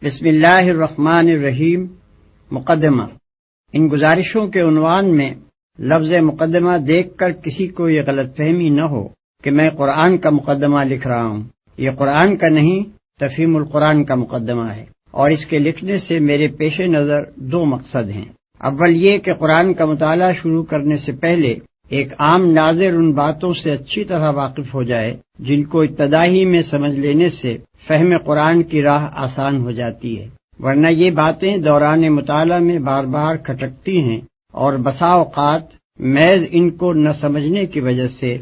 بسم اللہ الرحمن الرحیم۔ مقدمہ۔ ان گزارشوں کے عنوان میں لفظ مقدمہ دیکھ کر کسی کو یہ غلط فہمی نہ ہو کہ میں قرآن کا مقدمہ لکھ رہا ہوں۔ یہ قرآن کا نہیں، تفہیم القرآن کا مقدمہ ہے، اور اس کے لکھنے سے میرے پیش نظر دو مقصد ہیں۔ اول یہ کہ قرآن کا مطالعہ شروع کرنے سے پہلے ایک عام ناظر ان باتوں سے اچھی طرح واقف ہو جائے جن کو ابتدائی میں سمجھ لینے سے فہم قرآن کی راہ آسان ہو جاتی ہے، ورنہ یہ باتیں دوران مطالعہ میں بار بار کھٹکتی ہیں اور بسا اوقات محض ان کو نہ سمجھنے کی وجہ سے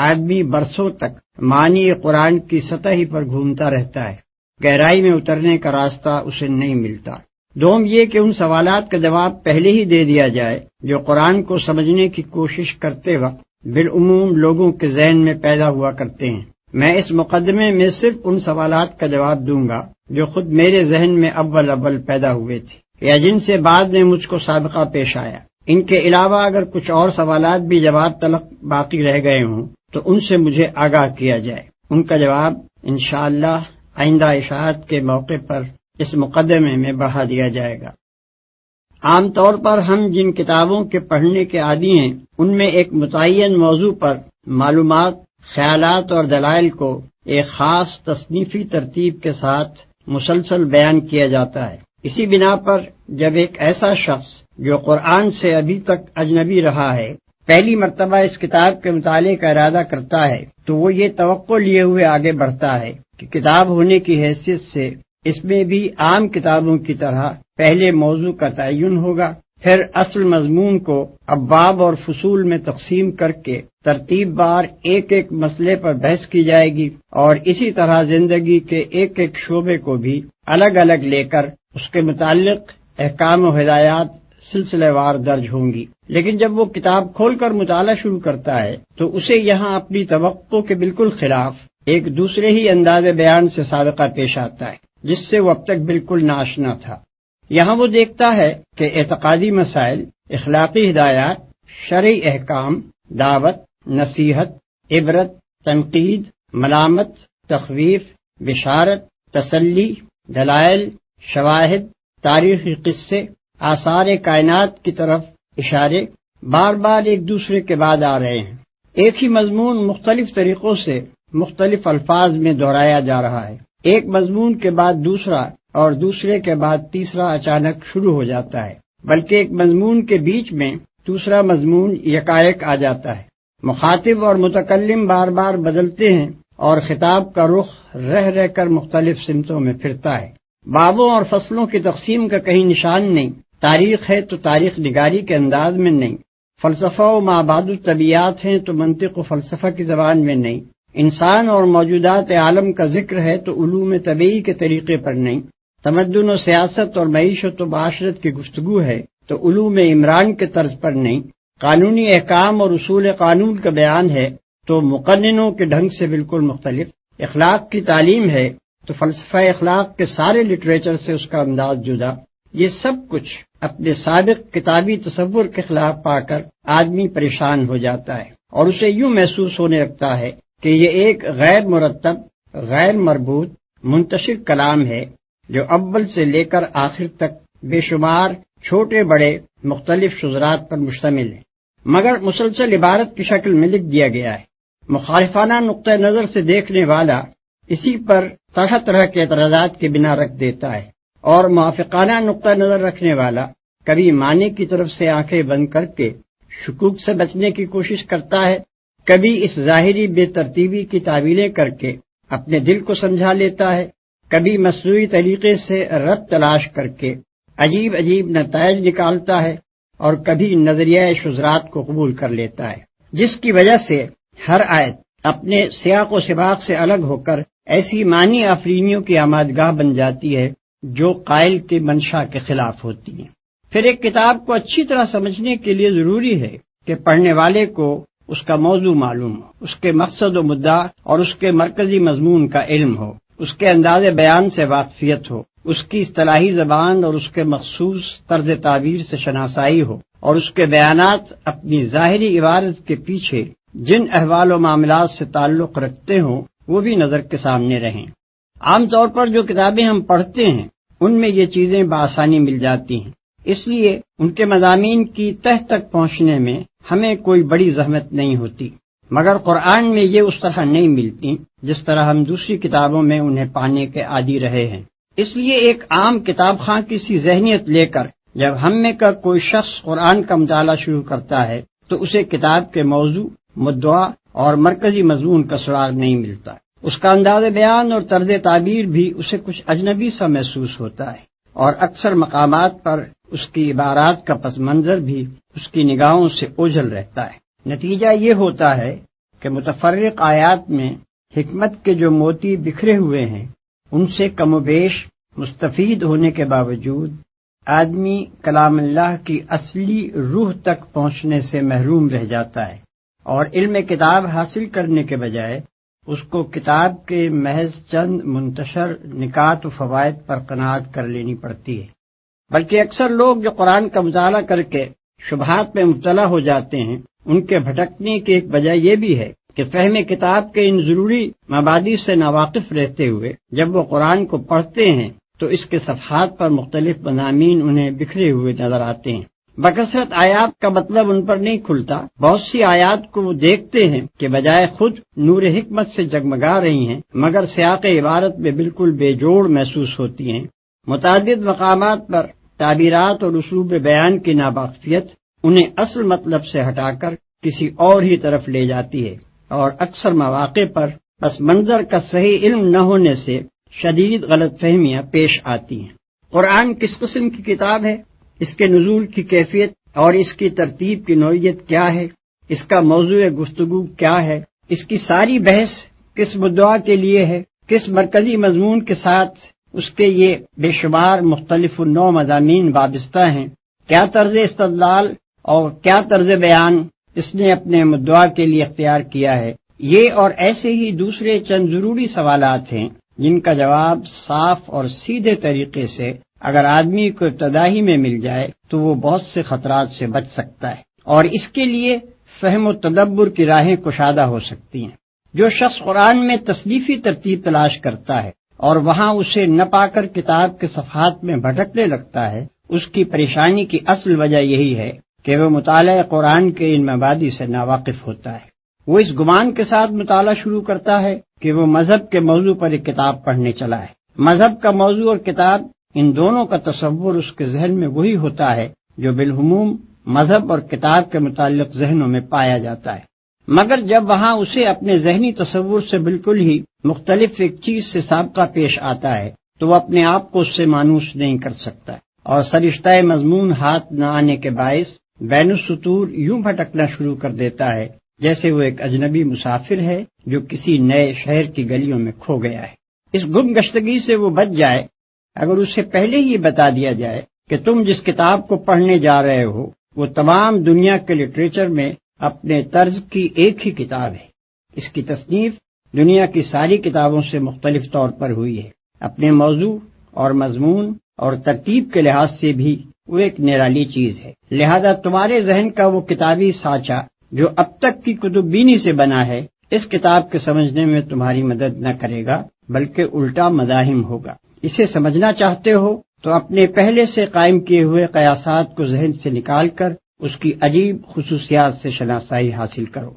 آدمی برسوں تک معنی قرآن کی سطح ہی پر گھومتا رہتا ہے، گہرائی میں اترنے کا راستہ اسے نہیں ملتا۔ دوم یہ کہ ان سوالات کا جواب پہلے ہی دے دیا جائے جو قرآن کو سمجھنے کی کوشش کرتے وقت بالعموم لوگوں کے ذہن میں پیدا ہوا کرتے ہیں۔ میں اس مقدمے میں صرف ان سوالات کا جواب دوں گا جو خود میرے ذہن میں اول پیدا ہوئے تھے یا جن سے بعد میں مجھ کو سابقہ پیش آیا۔ ان کے علاوہ اگر کچھ اور سوالات بھی جواب تلق باقی رہ گئے ہوں تو ان سے مجھے آگاہ کیا جائے، ان کا جواب انشاءاللہ آئندہ اشاعت کے موقع پر اس مقدمے میں بڑھا دیا جائے گا۔ عام طور پر ہم جن کتابوں کے پڑھنے کے عادی ہیں ان میں ایک متعین موضوع پر معلومات، خیالات اور دلائل کو ایک خاص تصنیفی ترتیب کے ساتھ مسلسل بیان کیا جاتا ہے۔ اسی بنا پر جب ایک ایسا شخص جو قرآن سے ابھی تک اجنبی رہا ہے پہلی مرتبہ اس کتاب کے مطالعے کا ارادہ کرتا ہے تو وہ یہ توقع لیے ہوئے آگے بڑھتا ہے کہ کتاب ہونے کی حیثیت سے اس میں بھی عام کتابوں کی طرح پہلے موضوع کا تعین ہوگا، پھر اصل مضمون کو ابواب اور فصول میں تقسیم کر کے ترتیب بار ایک ایک مسئلے پر بحث کی جائے گی، اور اسی طرح زندگی کے ایک ایک شعبے کو بھی الگ الگ لے کر اس کے متعلق احکام و ہدایات سلسلے وار درج ہوں گی۔ لیکن جب وہ کتاب کھول کر مطالعہ شروع کرتا ہے تو اسے یہاں اپنی توقع کے بالکل خلاف ایک دوسرے ہی انداز بیان سے سابقہ پیش آتا ہے جس سے وہ اب تک بالکل ناآشنا تھا۔ یہاں وہ دیکھتا ہے کہ اعتقادی مسائل، اخلاقی ہدایات، شرعی احکام، دعوت، نصیحت، عبرت، تنقید، ملامت، تخویف، بشارت، تسلی، دلائل، شواہد، تاریخی قصے، آثار کائنات کی طرف اشارے بار بار ایک دوسرے کے بعد آ رہے ہیں۔ ایک ہی مضمون مختلف طریقوں سے مختلف الفاظ میں دہرایا جا رہا ہے، ایک مضمون کے بعد دوسرا اور دوسرے کے بعد تیسرا اچانک شروع ہو جاتا ہے، بلکہ ایک مضمون کے بیچ میں دوسرا مضمون یکایک آ جاتا ہے۔ مخاطب اور متکلم بار بار بدلتے ہیں اور خطاب کا رخ رہ رہ کر مختلف سمتوں میں پھرتا ہے۔ بابوں اور فصلوں کی تقسیم کا کہیں نشان نہیں، تاریخ ہے تو تاریخ نگاری کے انداز میں نہیں، فلسفہ و مابعد الطبیعات ہیں تو منطق و فلسفہ کی زبان میں نہیں، انسان اور موجودات عالم کا ذکر ہے تو علوم طبیعی کے طریقے پر نہیں، تمدن و سیاست اور معیشت و معاشرت کی گفتگو ہے تو علوم عمران کے طرز پر نہیں، قانونی احکام اور اصول قانون کا بیان ہے تو مقننوں کے ڈھنگ سے بالکل مختلف، اخلاق کی تعلیم ہے تو فلسفہ اخلاق کے سارے لٹریچر سے اس کا انداز جدا۔ یہ سب کچھ اپنے سابق کتابی تصور کے خلاف پا کر آدمی پریشان ہو جاتا ہے اور اسے یوں محسوس ہونے لگتا ہے کہ یہ ایک غیر مرتب، غیر مربوط، منتشر کلام ہے جو اول سے لے کر آخر تک بے شمار چھوٹے بڑے مختلف شذرات پر مشتمل ہے، مگر مسلسل عبارت کی شکل میں لکھ دیا گیا ہے۔ مخالفانہ نقطہ نظر سے دیکھنے والا اسی پر طرح طرح کے اعتراضات کے بنا رکھ دیتا ہے، اور موافقانہ نقطہ نظر رکھنے والا کبھی معنی کی طرف سے آنکھیں بند کر کے شکوک سے بچنے کی کوشش کرتا ہے، کبھی اس ظاہری بے ترتیبی کی تعویلیں کر کے اپنے دل کو سمجھا لیتا ہے، کبھی مصنوعی طریقے سے ربط تلاش کر کے عجیب عجیب نتائج نکالتا ہے، اور کبھی نظریہ شذرات کو قبول کر لیتا ہے، جس کی وجہ سے ہر آیت اپنے سیاق و سباق سے الگ ہو کر ایسی معنی آفرینیوں کی آمادگاہ بن جاتی ہے جو قائل کی منشا کے خلاف ہوتی ہیں۔ پھر ایک کتاب کو اچھی طرح سمجھنے کے لیے ضروری ہے کہ پڑھنے والے کو اس کا موضوع معلوم ہو، اس کے مقصد و مدعا اور اس کے مرکزی مضمون کا علم ہو، اس کے انداز بیان سے واقفیت ہو، اس کی اصطلاحی زبان اور اس کے مخصوص طرز تعبیر سے شناسائی ہو، اور اس کے بیانات اپنی ظاہری عبارت کے پیچھے جن احوال و معاملات سے تعلق رکھتے ہوں وہ بھی نظر کے سامنے رہیں۔ عام طور پر جو کتابیں ہم پڑھتے ہیں ان میں یہ چیزیں بآسانی مل جاتی ہیں، اس لیے ان کے مضامین کی تہ تک پہنچنے میں ہمیں کوئی بڑی زحمت نہیں ہوتی، مگر قرآن میں یہ اس طرح نہیں ملتی جس طرح ہم دوسری کتابوں میں انہیں پانے کے عادی رہے ہیں۔ اس لیے ایک عام کتاب خواں کی سی ذہنیت لے کر جب ہم میں کا کوئی شخص قرآن کا مطالعہ شروع کرتا ہے تو اسے کتاب کے موضوع، مدعا اور مرکزی مضمون کا سراغ نہیں ملتا۔ اس کا انداز بیان اور طرز تعبیر بھی اسے کچھ اجنبی سا محسوس ہوتا ہے، اور اکثر مقامات پر اس کی عبارات کا پس منظر بھی اس کی نگاہوں سے اوجھل رہتا ہے۔ نتیجہ یہ ہوتا ہے کہ متفرق آیات میں حکمت کے جو موتی بکھرے ہوئے ہیں ان سے کم و بیش مستفید ہونے کے باوجود آدمی کلام اللہ کی اصلی روح تک پہنچنے سے محروم رہ جاتا ہے، اور علم کتاب حاصل کرنے کے بجائے اس کو کتاب کے محض چند منتشر نکات و فوائد پر قناعت کر لینی پڑتی ہے۔ بلکہ اکثر لوگ جو قرآن کا مطالعہ کر کے شبہات میں مبتلا ہو جاتے ہیں، ان کے بھٹکنے کی ایک وجہ یہ بھی ہے کہ فہم کتاب کے ان ضروری مبادی سے ناواقف رہتے ہوئے جب وہ قرآن کو پڑھتے ہیں تو اس کے صفحات پر مختلف مضامین انہیں بکھرے ہوئے نظر آتے ہیں۔ بکثرت آیات کا مطلب ان پر نہیں کھلتا، بہت سی آیات کو وہ دیکھتے ہیں کہ بجائے خود نور حکمت سے جگمگا رہی ہیں مگر سیاق عبارت میں بالکل بے جوڑ محسوس ہوتی ہیں۔ متعدد مقامات پر تعبیرات اور اسلوب بیان کی ناواقفیت انہیں اصل مطلب سے ہٹا کر کسی اور ہی طرف لے جاتی ہے، اور اکثر مواقع پر پس منظر کا صحیح علم نہ ہونے سے شدید غلط فہمیاں پیش آتی ہیں۔ قرآن کس قسم کی کتاب ہے، اس کے نزول کی کیفیت اور اس کی ترتیب کی نوعیت کیا ہے، اس کا موضوع گفتگو کیا ہے، اس کی ساری بحث کس مدعا کے لیے ہے، کس مرکزی مضمون کے ساتھ اس کے یہ بے شمار مختلف النوع مضامین وابستہ ہیں، کیا طرز استدلال اور کیا طرز بیان اس نے اپنے مدعا کے لیے اختیار کیا ہے، یہ اور ایسے ہی دوسرے چند ضروری سوالات ہیں جن کا جواب صاف اور سیدھے طریقے سے اگر آدمی کو ابتدائی میں مل جائے تو وہ بہت سے خطرات سے بچ سکتا ہے، اور اس کے لیے فہم و تدبر کی راہیں کشادہ ہو سکتی ہیں۔ جو شخص قرآن میں تصنیفی ترتیب تلاش کرتا ہے اور وہاں اسے نہ پا کر کتاب کے صفحات میں بھٹکنے لگتا ہے، اس کی پریشانی کی اصل وجہ یہی ہے کہ وہ مطالعہ قرآن کے ان مبادی سے ناواقف ہوتا ہے۔ وہ اس گمان کے ساتھ مطالعہ شروع کرتا ہے کہ وہ مذہب کے موضوع پر ایک کتاب پڑھنے چلا ہے۔ مذہب کا موضوع اور کتاب، ان دونوں کا تصور اس کے ذہن میں وہی ہوتا ہے جو بالعموم مذہب اور کتاب کے متعلق ذہنوں میں پایا جاتا ہے، مگر جب وہاں اسے اپنے ذہنی تصور سے بالکل ہی مختلف ایک چیز سے سابقہ پیش آتا ہے تو وہ اپنے آپ کو اس سے مانوس نہیں کر سکتا، اور سرشتہ مضمون ہاتھ نہ آنے کے باعث بین السطور یوں بھٹکنا شروع کر دیتا ہے جیسے وہ ایک اجنبی مسافر ہے جو کسی نئے شہر کی گلیوں میں کھو گیا ہے۔ اس گم گشتگی سے وہ بچ جائے اگر اسے پہلے ہی بتا دیا جائے کہ تم جس کتاب کو پڑھنے جا رہے ہو وہ تمام دنیا کے لٹریچر میں اپنے طرز کی ایک ہی کتاب ہے۔ اس کی تصنیف دنیا کی ساری کتابوں سے مختلف طور پر ہوئی ہے، اپنے موضوع اور مضمون اور ترتیب کے لحاظ سے بھی وہ ایک نرالی چیز ہے، لہذا تمہارے ذہن کا وہ کتابی سانچہ جو اب تک کی کتب بینی سے بنا ہے اس کتاب کے سمجھنے میں تمہاری مدد نہ کرے گا بلکہ الٹا مزاحم ہوگا۔ اسے سمجھنا چاہتے ہو تو اپنے پہلے سے قائم کیے ہوئے قیاسات کو ذہن سے نکال کر اس کی عجیب خصوصیات سے شناسائی حاصل کرو۔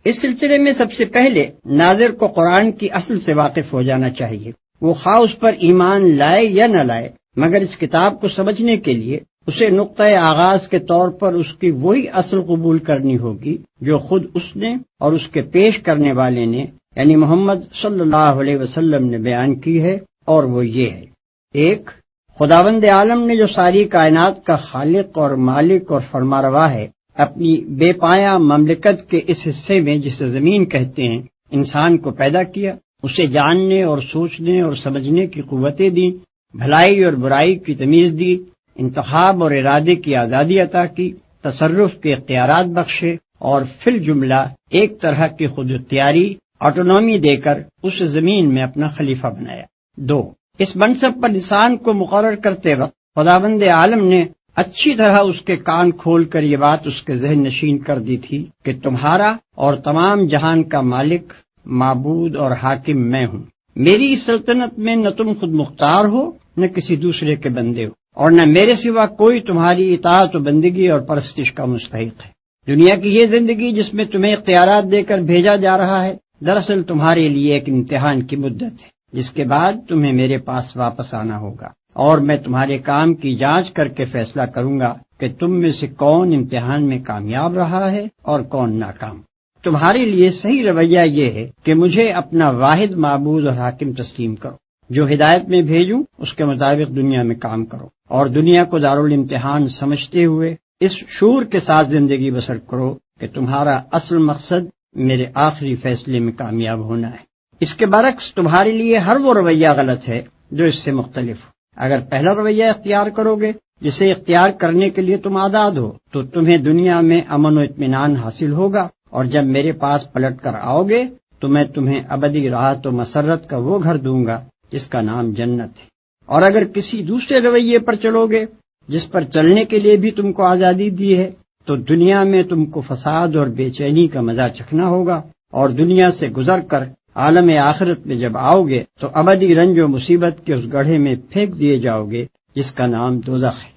اس سلسلے میں سب سے پہلے ناظر کو قرآن کی اصل سے واقف ہو جانا چاہیے، وہ خواہ اس پر ایمان لائے یا نہ لائے، مگر اس کتاب کو سمجھنے کے لیے اسے نقطۂ آغاز کے طور پر اس کی وہی اصل قبول کرنی ہوگی جو خود اس نے اور اس کے پیش کرنے والے نے یعنی محمد صلی اللہ علیہ وسلم نے بیان کی ہے، اور وہ یہ ہے: ایک، خداوند عالم نے جو ساری کائنات کا خالق اور مالک اور فرماروا ہے، اپنی بے پایہ مملکت کے اس حصے میں جسے زمین کہتے ہیں انسان کو پیدا کیا، اسے جاننے اور سوچنے اور سمجھنے کی قوتیں دیں، بھلائی اور برائی کی تمیز دی، انتخاب اور ارادے کی آزادی عطا کی، تصرف کے اختیارات بخشے، اور فی الجملہ ایک طرح کی خود اختیاری آٹونومی دے کر اس زمین میں اپنا خلیفہ بنایا۔ دو، اس منصب پر انسان کو مقرر کرتے وقت خداوند عالم نے اچھی طرح اس کے کان کھول کر یہ بات اس کے ذہن نشین کر دی تھی کہ تمہارا اور تمام جہان کا مالک، معبود اور حاکم میں ہوں۔ میری اس سلطنت میں نہ تم خود مختار ہو نہ کسی دوسرے کے بندے ہو، اور نہ میرے سوا کوئی تمہاری اطاعت و بندگی اور پرستش کا مستحق ہے۔ دنیا کی یہ زندگی جس میں تمہیں اختیارات دے کر بھیجا جا رہا ہے، دراصل تمہارے لیے ایک امتحان کی مدت ہے، جس کے بعد تمہیں میرے پاس واپس آنا ہوگا، اور میں تمہارے کام کی جانچ کر کے فیصلہ کروں گا کہ تم میں سے کون امتحان میں کامیاب رہا ہے اور کون ناکام۔ تمہارے لیے صحیح رویہ یہ ہے کہ مجھے اپنا واحد معبود اور حاکم تسلیم کرو، جو ہدایت میں بھیجوں اس کے مطابق دنیا میں کام کرو، اور دنیا کو دارالامتحان سمجھتے ہوئے اس شعور کے ساتھ زندگی بسر کرو کہ تمہارا اصل مقصد میرے آخری فیصلے میں کامیاب ہونا ہے۔ اس کے برعکس تمہارے لیے ہر وہ رویہ غلط ہے جو اس سے مختلف ہو۔ اگر پہلا رویہ اختیار کرو گے جسے اختیار کرنے کے لیے تم آزاد ہو، تو تمہیں دنیا میں امن و اطمینان حاصل ہوگا، اور جب میرے پاس پلٹ کر آؤ گے تو میں تمہیں ابدی راحت و مسرت کا وہ گھر دوں گا جس کا نام جنت ہے۔ اور اگر کسی دوسرے رویے پر چلو گے جس پر چلنے کے لیے بھی تم کو آزادی دی ہے، تو دنیا میں تم کو فساد اور بے چینی کا مزہ چکھنا ہوگا، اور دنیا سے گزر کر عالم آخرت میں جب آؤ گے تو ابدی رنج و مصیبت کے اس گڑھے میں پھینک دیے جاؤ گے جس کا نام دوزخ ہے۔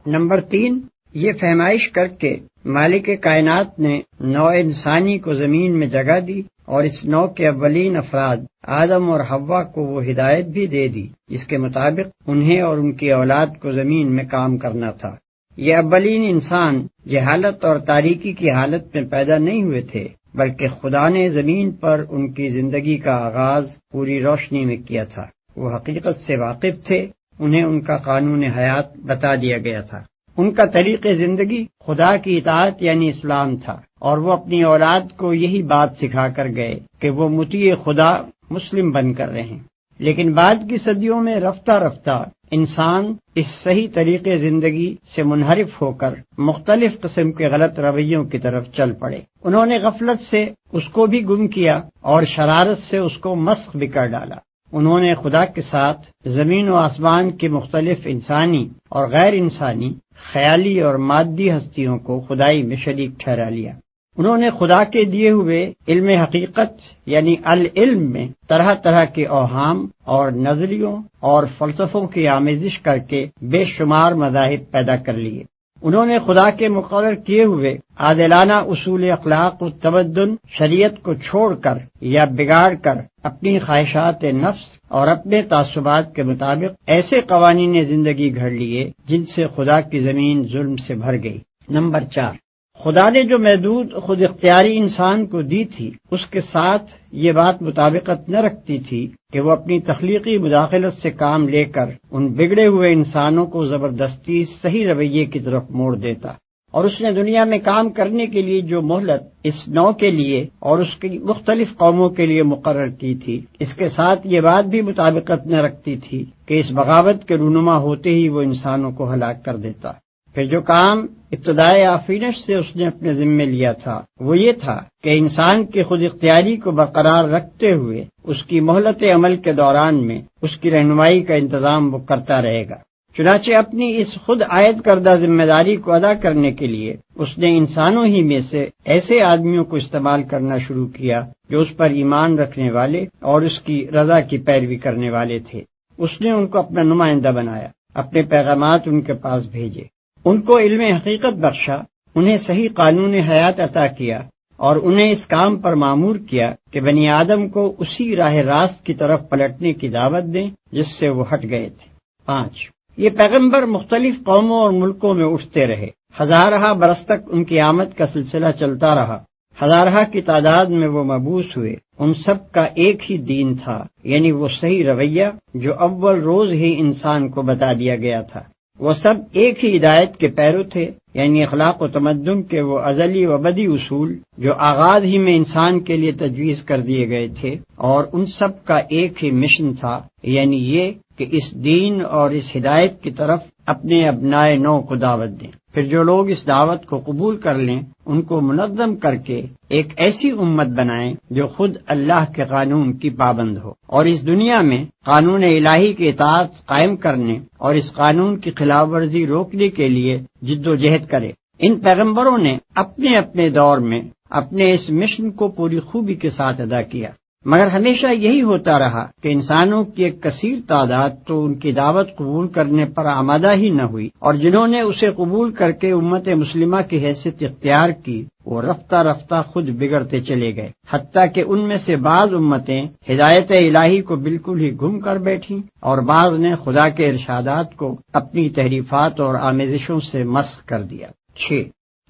نمبر 3، یہ فہمائش کر کے مالک کائنات نے نوع انسانی کو زمین میں جگہ دی، اور اس نوع کے اولین افراد آدم اور حوا کو وہ ہدایت بھی دے دی جس کے مطابق انہیں اور ان کی اولاد کو زمین میں کام کرنا تھا۔ یہ اولین انسان جہالت اور تاریکی کی حالت میں پیدا نہیں ہوئے تھے، بلکہ خدا نے زمین پر ان کی زندگی کا آغاز پوری روشنی میں کیا تھا۔ وہ حقیقت سے واقف تھے، انہیں ان کا قانون حیات بتا دیا گیا تھا۔ ان کا طریق زندگی خدا کی اطاعت یعنی اسلام تھا، اور وہ اپنی اولاد کو یہی بات سکھا کر گئے کہ وہ مطیع خدا مسلم بن کر رہیں۔ لیکن بعد کی صدیوں میں رفتہ رفتہ انسان اس صحیح طریقے زندگی سے منحرف ہو کر مختلف قسم کے غلط رویوں کی طرف چل پڑے۔ انہوں نے غفلت سے اس کو بھی گم کیا اور شرارت سے اس کو مسخ بھی کر ڈالا۔ انہوں نے خدا کے ساتھ زمین و آسمان کی مختلف انسانی اور غیر انسانی، خیالی اور مادی ہستیوں کو خدائی میں شریک ٹھہرا لیا۔ انہوں نے خدا کے دیے ہوئے علم حقیقت یعنی العلم میں طرح طرح کے اوہام اور نظریوں اور فلسفوں کی آمیزش کر کے بے شمار مذاہب پیدا کر لیے۔ انہوں نے خدا کے مقرر کیے ہوئے عادلانہ اصول اخلاق و تمدن شریعت کو چھوڑ کر یا بگاڑ کر اپنی خواہشات نفس اور اپنے تعصبات کے مطابق ایسے قوانین زندگی گھڑ لیے جن سے خدا کی زمین ظلم سے بھر گئی۔ نمبر 4، خدا نے جو محدود خود اختیاری انسان کو دی تھی اس کے ساتھ یہ بات مطابقت نہ رکھتی تھی کہ وہ اپنی تخلیقی مداخلت سے کام لے کر ان بگڑے ہوئے انسانوں کو زبردستی صحیح رویے کی طرف موڑ دیتا، اور اس نے دنیا میں کام کرنے کے لیے جو مہلت اس نوع کے لیے اور اس کی مختلف قوموں کے لیے مقرر کی تھی، اس کے ساتھ یہ بات بھی مطابقت نہ رکھتی تھی کہ اس بغاوت کے رونما ہوتے ہی وہ انسانوں کو ہلاک کر دیتا۔ پھر جو کام ابتدائے آفرینش سے اس نے اپنے ذمے لیا تھا وہ یہ تھا کہ انسان کی خود اختیاری کو برقرار رکھتے ہوئے اس کی مہلت عمل کے دوران میں اس کی رہنمائی کا انتظام وہ کرتا رہے گا۔ چنانچہ اپنی اس خود عائد کردہ ذمہ داری کو ادا کرنے کے لیے اس نے انسانوں ہی میں سے ایسے آدمیوں کو استعمال کرنا شروع کیا جو اس پر ایمان رکھنے والے اور اس کی رضا کی پیروی کرنے والے تھے۔ اس نے ان کو اپنا نمائندہ بنایا، اپنے پیغامات ان کے پاس بھیجے، ان کو علم حقیقت بخشا، انہیں صحیح قانون حیات عطا کیا، اور انہیں اس کام پر مامور کیا کہ بنی آدم کو اسی راہ راست کی طرف پلٹنے کی دعوت دیں جس سے وہ ہٹ گئے تھے۔ 5، یہ پیغمبر مختلف قوموں اور ملکوں میں اٹھتے رہے، ہزارہ برس تک ان کی آمد کا سلسلہ چلتا رہا، ہزارہ کی تعداد میں وہ مبعوث ہوئے۔ ان سب کا ایک ہی دین تھا، یعنی وہ صحیح رویہ جو اول روز ہی انسان کو بتا دیا گیا تھا۔ وہ سب ایک ہی ہدایت کے پیرو تھے، یعنی اخلاق و تمدن کے وہ ازلی و ابدی اصول جو آغاز ہی میں انسان کے لیے تجویز کر دیے گئے تھے، اور ان سب کا ایک ہی مشن تھا، یعنی یہ کہ اس دین اور اس ہدایت کی طرف اپنے ابنائے نو کو دعوت دیں۔ پھر جو لوگ اس دعوت کو قبول کر لیں ان کو منظم کر کے ایک ایسی امت بنائیں جو خود اللہ کے قانون کی پابند ہو، اور اس دنیا میں قانون الہی کی اطاعت قائم کرنے اور اس قانون کی خلاف ورزی روکنے کے لیے جد و جہد کرے۔ ان پیغمبروں نے اپنے اپنے دور میں اپنے اس مشن کو پوری خوبی کے ساتھ ادا کیا۔ مگر ہمیشہ یہی ہوتا رہا کہ انسانوں کی ایک کثیر تعداد تو ان کی دعوت قبول کرنے پر آمادہ ہی نہ ہوئی، اور جنہوں نے اسے قبول کر کے امت مسلمہ کی حیثیت اختیار کی وہ رفتہ رفتہ خود بگڑتے چلے گئے، حتیٰ کہ ان میں سے بعض امتیں ہدایت الہی کو بالکل ہی گم کر بیٹھیں، اور بعض نے خدا کے ارشادات کو اپنی تحریفات اور آمیزشوں سے مسخ کر دیا۔ 6۔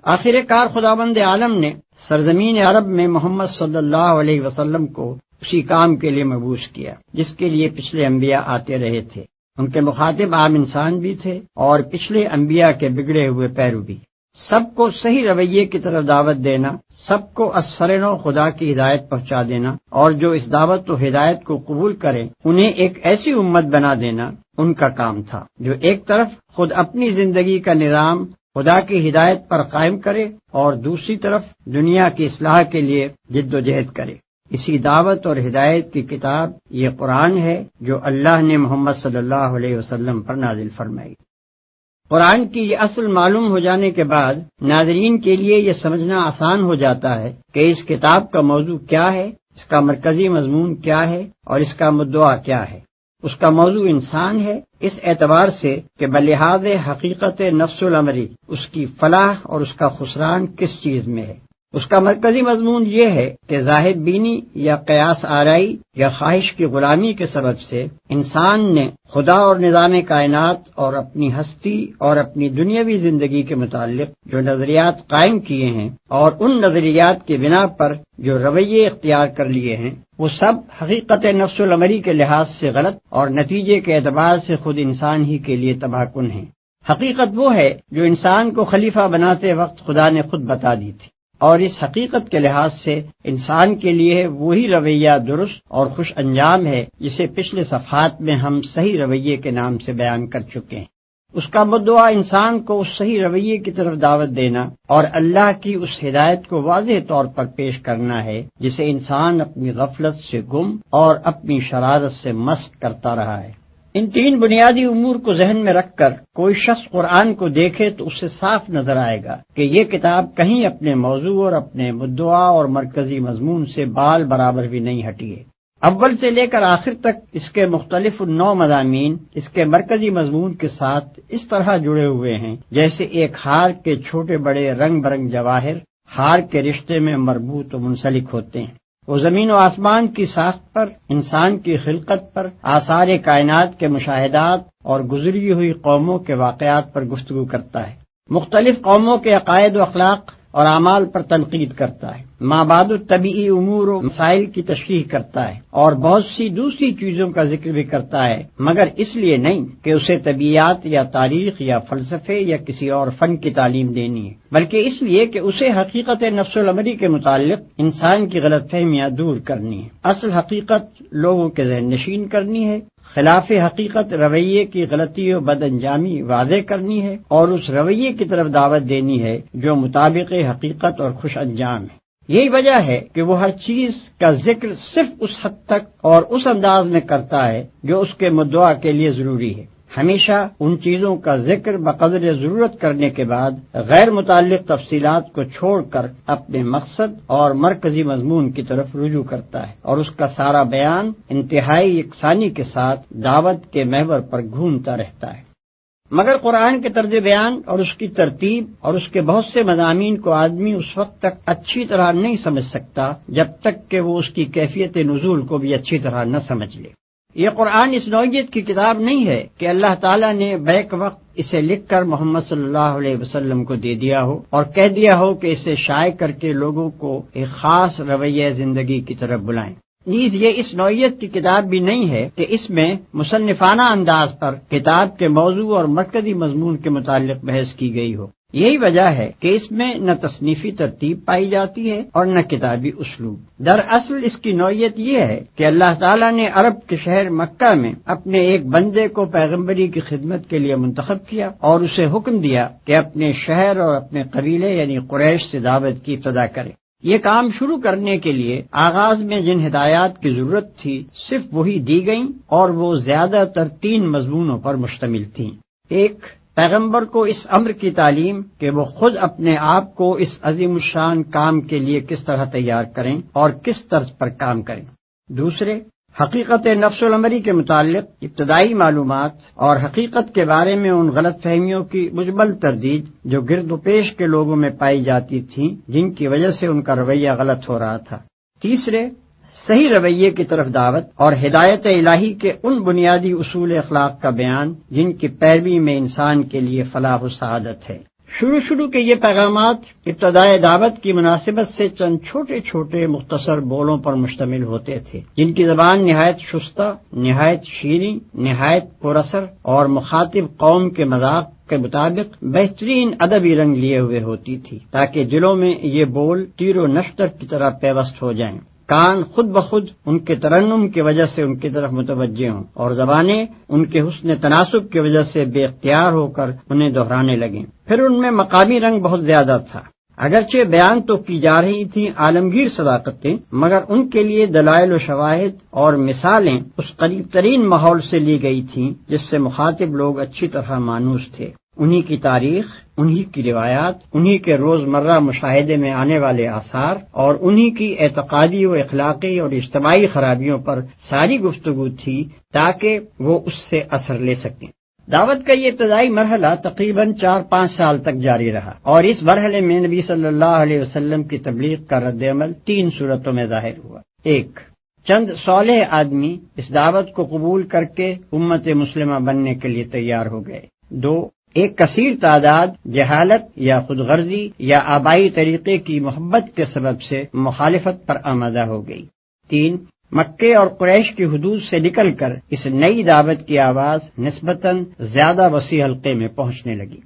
آخر کار خداوند عالم نے سرزمین عرب میں محمد صلی اللہ علیہ وسلم کو اسی کام کے لیے مبعوث کیا جس کے لیے پچھلے انبیاء آتے رہے تھے۔ ان کے مخاطب عام انسان بھی تھے اور پچھلے انبیاء کے بگڑے ہوئے پیرو بھی۔ سب کو صحیح رویے کی طرف دعوت دینا، سب کو اثرنو خدا کی ہدایت پہنچا دینا، اور جو اس دعوت و ہدایت کو قبول کریں انہیں ایک ایسی امت بنا دینا ان کا کام تھا جو ایک طرف خود اپنی زندگی کا نظام خدا کی ہدایت پر قائم کرے اور دوسری طرف دنیا کی اصلاح کے لیے جد و جہد کرے۔ اسی دعوت اور ہدایت کی کتاب یہ قرآن ہے جو اللہ نے محمد صلی اللہ علیہ وسلم پر نازل فرمائی۔ قرآن کی یہ اصل معلوم ہو جانے کے بعد ناظرین کے لیے یہ سمجھنا آسان ہو جاتا ہے کہ اس کتاب کا موضوع کیا ہے، اس کا مرکزی مضمون کیا ہے اور اس کا مدعا کیا ہے۔ اس کا موضوع انسان ہے، اس اعتبار سے کہ بلحاظ حقیقت نفس الامری اس کی فلاح اور اس کا خسران کس چیز میں ہے۔ اس کا مرکزی مضمون یہ ہے کہ ظاہر بینی یا قیاس آرائی یا خواہش کی غلامی کے سبب سے انسان نے خدا اور نظام کائنات اور اپنی ہستی اور اپنی دنیاوی زندگی کے متعلق جو نظریات قائم کیے ہیں اور ان نظریات کی بنا پر جو رویے اختیار کر لیے ہیں وہ سب حقیقت نفس الامری کے لحاظ سے غلط اور نتیجے کے اعتبار سے خود انسان ہی کے لیے تباہ کن ہیں۔ حقیقت وہ ہے جو انسان کو خلیفہ بناتے وقت خدا نے خود بتا دی تھی، اور اس حقیقت کے لحاظ سے انسان کے لیے وہی رویہ درست اور خوش انجام ہے جسے پچھلے صفحات میں ہم صحیح رویے کے نام سے بیان کر چکے ہیں۔ اس کا مدعا انسان کو اس صحیح رویے کی طرف دعوت دینا اور اللہ کی اس ہدایت کو واضح طور پر پیش کرنا ہے جسے انسان اپنی غفلت سے گم اور اپنی شرارت سے مست کرتا رہا ہے۔ ان تین بنیادی امور کو ذہن میں رکھ کر کوئی شخص قرآن کو دیکھے تو اسے صاف نظر آئے گا کہ یہ کتاب کہیں اپنے موضوع اور اپنے مدعا اور مرکزی مضمون سے بال برابر بھی نہیں ہٹی ہے۔ اول سے لے کر آخر تک اس کے مختلف 9 مضامین اس کے مرکزی مضمون کے ساتھ اس طرح جڑے ہوئے ہیں جیسے ایک ہار کے چھوٹے بڑے رنگ برنگ جواہر ہار کے رشتے میں مربوط و منسلک ہوتے ہیں۔ وہ زمین و آسمان کی ساخت پر، انسان کی خلقت پر، آثار کائنات کے مشاہدات اور گزری ہوئی قوموں کے واقعات پر گفتگو کرتا ہے، مختلف قوموں کے عقائد و اخلاق اور اعمال پر تنقید کرتا ہے، مابعد الطبیعی امور و مسائل کی تشریح کرتا ہے اور بہت سی دوسری چیزوں کا ذکر بھی کرتا ہے، مگر اس لیے نہیں کہ اسے طبیعیات یا تاریخ یا فلسفے یا کسی اور فن کی تعلیم دینی ہے، بلکہ اس لیے کہ اسے حقیقت نفس الامری کے متعلق انسان کی غلط فہمیاں دور کرنی ہے، اصل حقیقت لوگوں کے ذہن نشین کرنی ہے، خلاف حقیقت رویے کی غلطی و بد انجامی واضح کرنی ہے اور اس رویے کی طرف دعوت دینی ہے جو مطابق حقیقت اور خوش انجام ہے۔ یہی وجہ ہے کہ وہ ہر چیز کا ذکر صرف اس حد تک اور اس انداز میں کرتا ہے جو اس کے مدعا کے لیے ضروری ہے، ہمیشہ ان چیزوں کا ذکر بقدر ضرورت کرنے کے بعد غیر متعلق تفصیلات کو چھوڑ کر اپنے مقصد اور مرکزی مضمون کی طرف رجوع کرتا ہے، اور اس کا سارا بیان انتہائی یکسانی کے ساتھ دعوت کے محور پر گھومتا رہتا ہے۔ مگر قرآن کے طرز بیان اور اس کی ترتیب اور اس کے بہت سے مضامین کو آدمی اس وقت تک اچھی طرح نہیں سمجھ سکتا جب تک کہ وہ اس کی کیفیت نزول کو بھی اچھی طرح نہ سمجھ لے۔ یہ قرآن اس نوعیت کی کتاب نہیں ہے کہ اللہ تعالیٰ نے بیک وقت اسے لکھ کر محمد صلی اللہ علیہ وسلم کو دے دیا ہو اور کہہ دیا ہو کہ اسے شائع کر کے لوگوں کو ایک خاص رویہ زندگی کی طرف بلائیں۔ نیز یہ اس نوعیت کی کتاب بھی نہیں ہے کہ اس میں مصنفانہ انداز پر کتاب کے موضوع اور مرکزی مضمون کے متعلق بحث کی گئی ہو۔ یہی وجہ ہے کہ اس میں نہ تصنیفی ترتیب پائی جاتی ہے اور نہ کتابی اسلوب۔ دراصل اس کی نوعیت یہ ہے کہ اللہ تعالیٰ نے عرب کے شہر مکہ میں اپنے ایک بندے کو پیغمبری کی خدمت کے لیے منتخب کیا اور اسے حکم دیا کہ اپنے شہر اور اپنے قبیلے یعنی قریش سے دعوت کی ابتدا کرے۔ یہ کام شروع کرنے کے لیے آغاز میں جن ہدایات کی ضرورت تھی صرف وہی دی گئیں اور وہ زیادہ تر 3 مضمونوں پر مشتمل تھیں۔ ایک، پیغمبر کو اس امر کی تعلیم کہ وہ خود اپنے آپ کو اس عظیم الشان کام کے لیے کس طرح تیار کریں اور کس طرز پر کام کریں۔ دوسرے، حقیقت نفس الامری کے متعلق ابتدائی معلومات اور حقیقت کے بارے میں ان غلط فہمیوں کی مجمل تردید جو گرد و پیش کے لوگوں میں پائی جاتی تھیں، جن کی وجہ سے ان کا رویہ غلط ہو رہا تھا۔ تیسرے، صحیح رویے کی طرف دعوت اور ہدایت الہی کے ان بنیادی اصول اخلاق کا بیان جن کی پیروی میں انسان کے لیے فلاح و سعادت ہے۔ شروع کے یہ پیغامات ابتدائی دعوت کی مناسبت سے چند چھوٹے چھوٹے مختصر بولوں پر مشتمل ہوتے تھے، جن کی زبان نہایت شستہ، نہایت شیریں، نہایت پر اثر اور مخاطب قوم کے مذاق کے مطابق بہترین ادبی رنگ لیے ہوئے ہوتی تھی، تاکہ دلوں میں یہ بول تیر و نشتر کی طرح پیوست ہو جائیں، کان خود بخود ان کے ترنم کی وجہ سے ان کی طرف متوجہ ہوں، اور زبانیں ان کے حسن تناسب کی وجہ سے بے اختیار ہو کر انہیں دہرانے لگیں۔ پھر ان میں مقامی رنگ بہت زیادہ تھا، اگرچہ بیان تو کی جا رہی تھیں عالمگیر صداقتیں، مگر ان کے لیے دلائل و شواہد اور مثالیں اس قریب ترین ماحول سے لی گئی تھیں جس سے مخاطب لوگ اچھی طرح مانوس تھے۔ انہی کی تاریخ، انہی کی روایات، انہی کے روزمرہ مشاہدے میں آنے والے آثار اور انہی کی اعتقادی و اخلاقی اور اجتماعی خرابیوں پر ساری گفتگو تھی تاکہ وہ اس سے اثر لے سکیں۔ دعوت کا یہ ابتدائی مرحلہ تقریباً 4-5 سال تک جاری رہا، اور اس مرحلے میں نبی صلی اللہ علیہ وسلم کی تبلیغ کا رد عمل 3 صورتوں میں ظاہر ہوا۔ 1، چند صالح آدمی اس دعوت کو قبول کر کے امت مسلمہ بننے کے لیے تیار ہو گئے۔ 2، ایک کثیر تعداد جہالت یا خود غرضی یا آبائی طریقے کی محبت کے سبب سے مخالفت پر آمادہ ہو گئی۔ 3، مکے اور قریش کی حدود سے نکل کر اس نئی دعوت کی آواز نسبتاً زیادہ وسیع حلقے میں پہنچنے لگی۔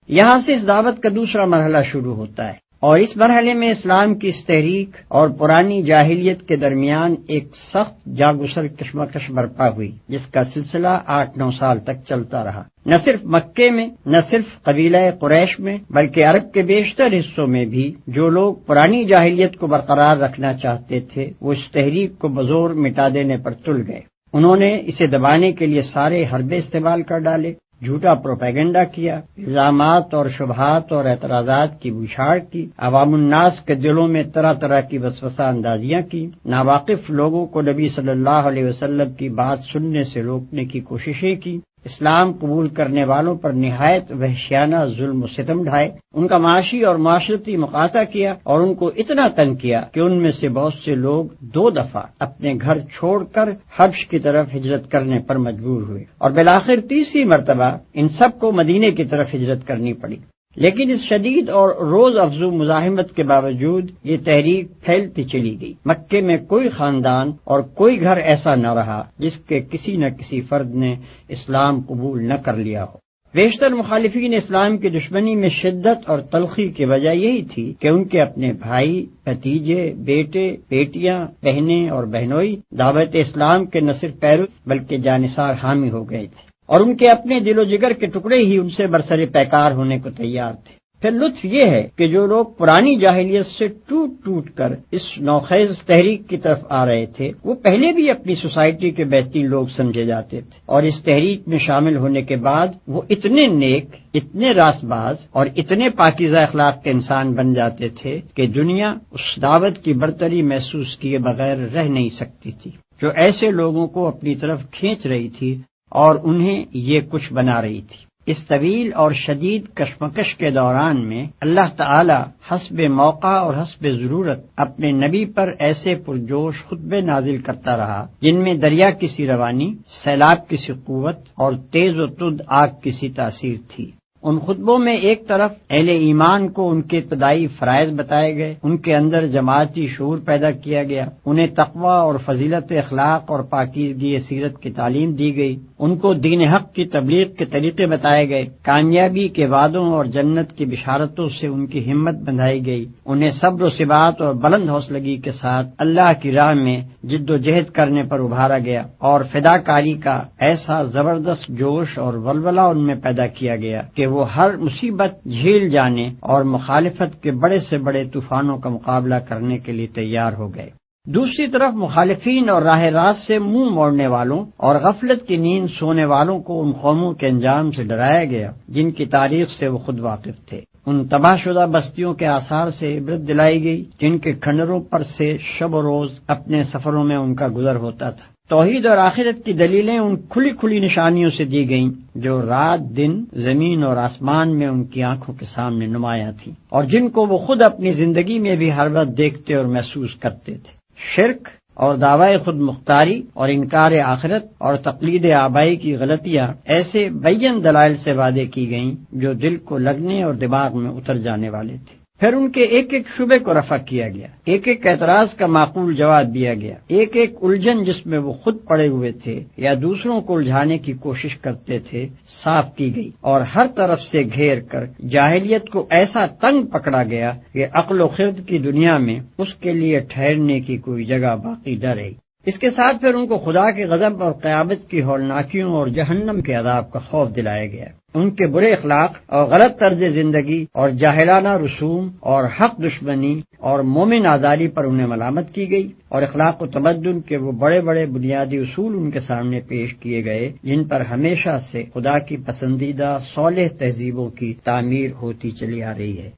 یہاں سے اس دعوت کا دوسرا مرحلہ شروع ہوتا ہے، اور اس مرحلے میں اسلام کی اس تحریک اور پرانی جاہلیت کے درمیان ایک سخت جاگسر کشمکش برپا ہوئی، جس کا سلسلہ 8-9 سال تک چلتا رہا۔ نہ صرف مکے میں، نہ صرف قبیلہ قریش میں، بلکہ عرب کے بیشتر حصوں میں بھی جو لوگ پرانی جاہلیت کو برقرار رکھنا چاہتے تھے، وہ اس تحریک کو بزور مٹا دینے پر تل گئے۔ انہوں نے اسے دبانے کے لیے سارے حربے استعمال کر ڈالے، جھوٹا پروپیگنڈا کیا، الزامات اور شبہات اور اعتراضات کی بوچھاڑ کی، عوام الناس کے دلوں میں طرح طرح کی وسوسہ اندازیاں کی، ناواقف لوگوں کو نبی صلی اللہ علیہ وسلم کی بات سننے سے روکنے کی کوششیں کی، اسلام قبول کرنے والوں پر نہایت وحشیانہ ظلم و ستم ڈھائے، ان کا معاشی اور معاشرتی مقاطع کیا، اور ان کو اتنا تنگ کیا کہ ان میں سے بہت سے لوگ 2 دفعہ اپنے گھر چھوڑ کر حبش کی طرف ہجرت کرنے پر مجبور ہوئے، اور بالآخر تیسری مرتبہ ان سب کو مدینے کی طرف ہجرت کرنی پڑی۔ لیکن اس شدید اور روز افزوں مزاحمت کے باوجود یہ تحریک پھیلتی چلی گئی۔ مکے میں کوئی خاندان اور کوئی گھر ایسا نہ رہا جس کے کسی نہ کسی فرد نے اسلام قبول نہ کر لیا ہو۔ بیشتر مخالفین اسلام کی دشمنی میں شدت اور تلخی کی وجہ یہی تھی کہ ان کے اپنے بھائی، بھتیجے، بیٹے، بیٹیاں، بہنیں اور بہنوئی دعوت اسلام کے نہ صرف پیرو بلکہ جانثار حامی ہو گئے تھے، اور ان کے اپنے دل و جگر کے ٹکڑے ہی ان سے برسر پیکار ہونے کو تیار تھے۔ پھر لطف یہ ہے کہ جو لوگ پرانی جاہلیت سے ٹوٹ کر اس نوخیز تحریک کی طرف آ رہے تھے، وہ پہلے بھی اپنی سوسائٹی کے بہترین لوگ سمجھے جاتے تھے، اور اس تحریک میں شامل ہونے کے بعد وہ اتنے نیک، اتنے راست باز اور اتنے پاکیزہ اخلاق کے انسان بن جاتے تھے کہ دنیا اس دعوت کی برتری محسوس کیے بغیر رہ نہیں سکتی تھی، جو ایسے لوگوں کو اپنی طرف کھینچ رہی تھی اور انہیں یہ کچھ بنا رہی تھی۔ اس طویل اور شدید کشمکش کے دوران میں اللہ تعالی حسب موقع اور حسب ضرورت اپنے نبی پر ایسے پرجوش خطبے نازل کرتا رہا جن میں دریا کی سی روانی، سیلاب کی سی قوت اور تیز و تند آگ کی سی تاثیر تھی۔ ان خطبوں میں ایک طرف اہل ایمان کو ان کے ابتدائی فرائض بتائے گئے، ان کے اندر جماعتی شعور پیدا کیا گیا، انہیں تقوی اور فضیلت اخلاق اور پاکیزگی سیرت کی تعلیم دی گئی، ان کو دین حق کی تبلیغ کے طریقے بتائے گئے، کامیابی کے وعدوں اور جنت کی بشارتوں سے ان کی ہمت بندھائی گئی، انہیں صبر و ثبات اور بلند حوصلگی کے ساتھ اللہ کی راہ میں جد و جہد کرنے پر ابھارا گیا، اور فداکاری کا ایسا زبردست جوش اور ولولہ ان میں پیدا کیا گیا کہ وہ ہر مصیبت جھیل جانے اور مخالفت کے بڑے سے بڑے طوفانوں کا مقابلہ کرنے کے لیے تیار ہو گئے۔ دوسری طرف مخالفین اور راہ راست سے منہ موڑنے والوں اور غفلت کی نیند سونے والوں کو ان قوموں کے انجام سے ڈرایا گیا جن کی تاریخ سے وہ خود واقف تھے۔ ان تباہ شدہ بستیوں کے آثار سے عبرت دلائی گئی جن کے کھنڈروں پر سے شب و روز اپنے سفروں میں ان کا گزر ہوتا تھا۔ توحید اور آخرت کی دلیلیں ان کھلی کھلی نشانیوں سے دی گئیں جو رات دن زمین اور آسمان میں ان کی آنکھوں کے سامنے نمایاں تھیں اور جن کو وہ خود اپنی زندگی میں بھی ہر وقت دیکھتے اور محسوس کرتے تھے۔ شرک اور دعوی خود مختاری اور انکار آخرت اور تقلید آبائی کی غلطیاں ایسے بین دلائل سے وعدے کی گئیں جو دل کو لگنے اور دماغ میں اتر جانے والے تھے۔ پھر ان کے ایک ایک شبے کو رفع کیا گیا، ایک ایک اعتراض کا معقول جواب دیا گیا، ایک ایک الجھن جس میں وہ خود پڑے ہوئے تھے یا دوسروں کو الجھانے کی کوشش کرتے تھے صاف کی گئی، اور ہر طرف سے گھیر کر جاہلیت کو ایسا تنگ پکڑا گیا کہ عقل و خرد کی دنیا میں اس کے لیے ٹھہرنے کی کوئی جگہ باقی نہ رہی۔ اس کے ساتھ پھر ان کو خدا کے غضب اور قیامت کی ہولناکیوں اور جہنم کے عذاب کا خوف دلایا گیا۔ ان کے برے اخلاق اور غلط طرز زندگی اور جاہلانہ رسوم اور حق دشمنی اور مومن آزاری پر انہیں ملامت کی گئی، اور اخلاق و تمدن کے وہ بڑے بڑے بنیادی اصول ان کے سامنے پیش کیے گئے جن پر ہمیشہ سے خدا کی پسندیدہ صالح تہذیبوں کی تعمیر ہوتی چلی آ رہی ہے۔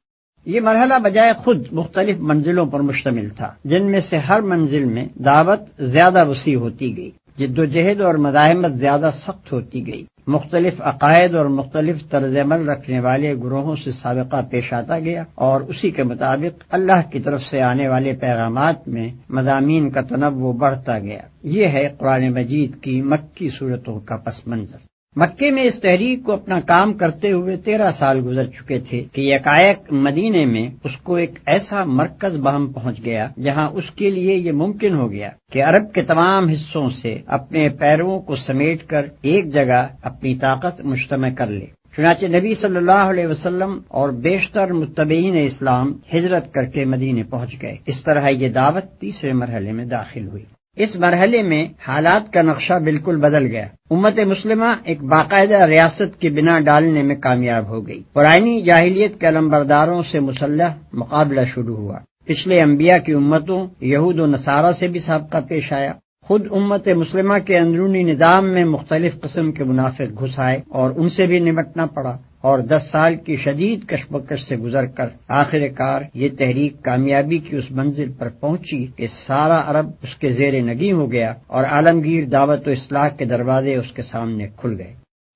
یہ مرحلہ بجائے خود مختلف منزلوں پر مشتمل تھا جن میں سے ہر منزل میں دعوت زیادہ وسیع ہوتی گئی، جد و جہد اور مزاحمت زیادہ سخت ہوتی گئی، مختلف عقائد اور مختلف طرز عمل رکھنے والے گروہوں سے سابقہ پیش آتا گیا، اور اسی کے مطابق اللہ کی طرف سے آنے والے پیغامات میں مضامین کا تنوع بڑھتا گیا۔ یہ ہے قرآن مجید کی مکی صورتوں کا پس منظر۔ مکے میں اس تحریک کو اپنا کام کرتے ہوئے 13 سال گزر چکے تھے کہ یکایک مدینے میں اس کو ایک ایسا مرکز بہم پہنچ گیا جہاں اس کے لیے یہ ممکن ہو گیا کہ عرب کے تمام حصوں سے اپنے پیرووں کو سمیٹ کر ایک جگہ اپنی طاقت مجتمع کر لے۔ چنانچہ نبی صلی اللہ علیہ وسلم اور بیشتر متبعین اسلام ہجرت کر کے مدینے پہنچ گئے۔ اس طرح یہ دعوت تیسرے مرحلے میں داخل ہوئی۔ اس مرحلے میں حالات کا نقشہ بالکل بدل گیا۔ امت مسلمہ ایک باقاعدہ ریاست کی بنا ڈالنے میں کامیاب ہو گئی۔ پرانی جاہلیت کے علمبرداروں سے مسلح مقابلہ شروع ہوا۔ پچھلے انبیاء کی امتوں یہود و نصارہ سے بھی سابقہ پیش آیا۔ خود امت مسلمہ کے اندرونی نظام میں مختلف قسم کے منافق گھس آئے اور ان سے بھی نمٹنا پڑا، اور 10 سال کی شدید کشمکش سے گزر کر آخر کار یہ تحریک کامیابی کی اس منزل پر پہنچی کہ سارا عرب اس کے زیر نگین ہو گیا اور عالمگیر دعوت و اصلاح کے دروازے اس کے سامنے کھل گئے۔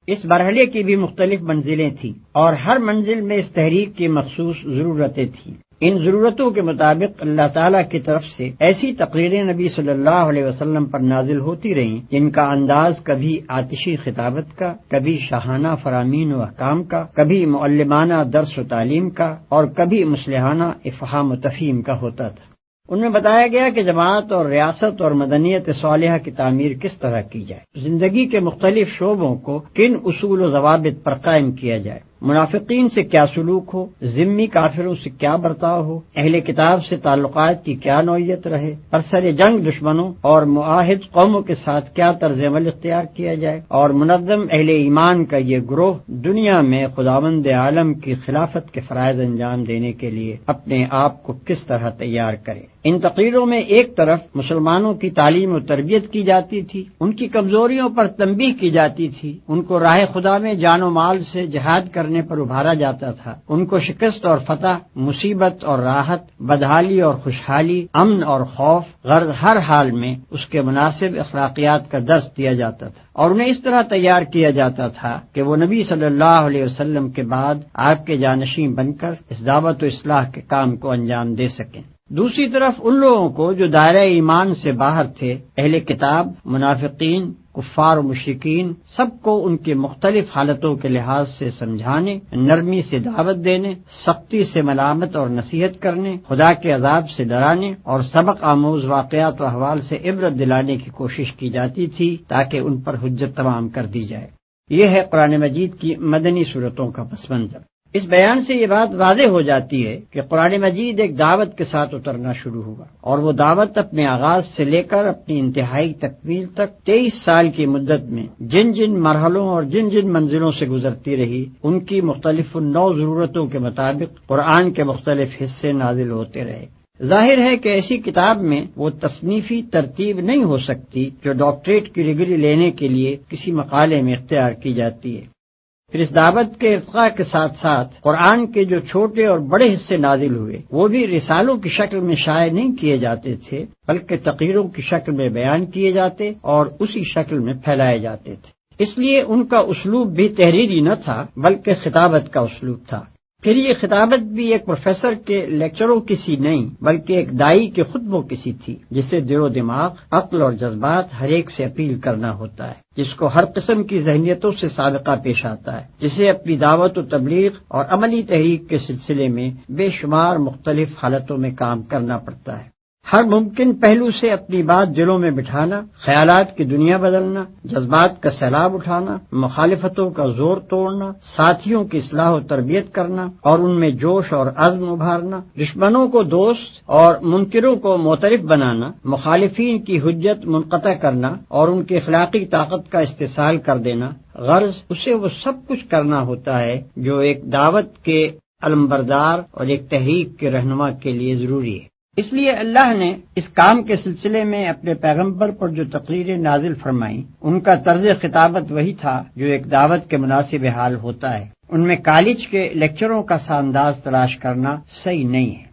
اس مرحلے کی بھی مختلف منزلیں تھیں اور ہر منزل میں اس تحریک کی مخصوص ضرورتیں تھیں۔ ان ضرورتوں کے مطابق اللہ تعالیٰ کی طرف سے ایسی تقریریں نبی صلی اللہ علیہ وسلم پر نازل ہوتی رہیں جن کا انداز کبھی آتشی خطابت کا، کبھی شاہانہ فرامین و احکام کا، کبھی معلمانہ درس و تعلیم کا، اور کبھی مصلحانہ افہام و تفہیم کا ہوتا تھا۔ ان میں بتایا گیا کہ جماعت اور ریاست اور مدنیت صالحہ کی تعمیر کس طرح کی جائے، زندگی کے مختلف شعبوں کو کن اصول و ضوابط پر قائم کیا جائے، منافقین سے کیا سلوک ہو، ذمی کافروں سے کیا برتاؤ ہو، اہل کتاب سے تعلقات کی کیا نوعیت رہے، برسر جنگ دشمنوں اور معاہد قوموں کے ساتھ کیا طرز عمل اختیار کیا جائے، اور منظم اہل ایمان کا یہ گروہ دنیا میں خداوند عالم کی خلافت کے فرائض انجام دینے کے لیے اپنے آپ کو کس طرح تیار کرے۔ ان تقریروں میں ایک طرف مسلمانوں کی تعلیم و تربیت کی جاتی تھی، ان کی کمزوریوں پر تنبیہ کی جاتی تھی، ان کو راہ خدا میں جان و مال سے جہاد کرنے پر ابھارا جاتا تھا، ان کو شکست اور فتح، مصیبت اور راحت، بدحالی اور خوشحالی، امن اور خوف، غرض ہر حال میں اس کے مناسب اخلاقیات کا درس دیا جاتا تھا، اور انہیں اس طرح تیار کیا جاتا تھا کہ وہ نبی صلی اللہ علیہ وسلم کے بعد آپ کے جانشین بن کر اس دعوت و اصلاح کے کام کو انجام دے سکیں۔ دوسری طرف ان لوگوں کو جو دائرہ ایمان سے باہر تھے، اہل کتاب، منافقین، کفار و مشرکین، سب کو ان کی مختلف حالتوں کے لحاظ سے سمجھانے، نرمی سے دعوت دینے، سختی سے ملامت اور نصیحت کرنے، خدا کے عذاب سے ڈرانے اور سبق آموز واقعات و احوال سے عبرت دلانے کی کوشش کی جاتی تھی تاکہ ان پر حجت تمام کر دی جائے۔ یہ ہے قرآن مجید کی مدنی صورتوں کا پس منظر۔ اس بیان سے یہ بات واضح ہو جاتی ہے کہ قرآن مجید ایک دعوت کے ساتھ اترنا شروع ہوا، اور وہ دعوت اپنے آغاز سے لے کر اپنی انتہائی تکمیل تک 23 سال کی مدت میں جن جن مرحلوں اور جن جن منزلوں سے گزرتی رہی، ان کی مختلف نو ضرورتوں کے مطابق قرآن کے مختلف حصے نازل ہوتے رہے۔ ظاہر ہے کہ ایسی کتاب میں وہ تصنیفی ترتیب نہیں ہو سکتی جو ڈاکٹریٹ کی ڈگری لینے کے لیے کسی مقالے میں اختیار کی جاتی ہے۔ پھر اس دعوت کے ارتقاء کے ساتھ ساتھ قرآن کے جو چھوٹے اور بڑے حصے نازل ہوئے وہ بھی رسالوں کی شکل میں شائع نہیں کیے جاتے تھے، بلکہ تقریروں کی شکل میں بیان کیے جاتے اور اسی شکل میں پھیلائے جاتے تھے۔ اس لیے ان کا اسلوب بھی تحریری نہ تھا بلکہ خطابت کا اسلوب تھا۔ پھر یہ خطابت بھی ایک پروفیسر کے لیکچروں کی سی نہیں بلکہ ایک دائی کے خطبوں کی سی تھی، جسے دل و دماغ، عقل اور جذبات ہر ایک سے اپیل کرنا ہوتا ہے، جس کو ہر قسم کی ذہنیتوں سے سابقہ پیش آتا ہے، جسے اپنی دعوت و تبلیغ اور عملی تحریک کے سلسلے میں بے شمار مختلف حالتوں میں کام کرنا پڑتا ہے۔ ہر ممکن پہلو سے اپنی بات دلوں میں بٹھانا، خیالات کی دنیا بدلنا، جذبات کا سیلاب اٹھانا، مخالفتوں کا زور توڑنا، ساتھیوں کی اصلاح و تربیت کرنا اور ان میں جوش اور عزم ابھارنا، دشمنوں کو دوست اور منکروں کو معترف بنانا، مخالفین کی حجت منقطع کرنا اور ان کی اخلاقی طاقت کا استحصال کر دینا، غرض اسے وہ سب کچھ کرنا ہوتا ہے جو ایک دعوت کے علمبردار اور ایک تحریک کے رہنما کے لیے ضروری ہے۔ اس لیے اللہ نے اس کام کے سلسلے میں اپنے پیغمبر پر جو تقریریں نازل فرمائیں ان کا طرز خطابت وہی تھا جو ایک دعوت کے مناسب حال ہوتا ہے۔ ان میں کالج کے لیکچروں کا سا انداز تلاش کرنا صحیح نہیں ہے۔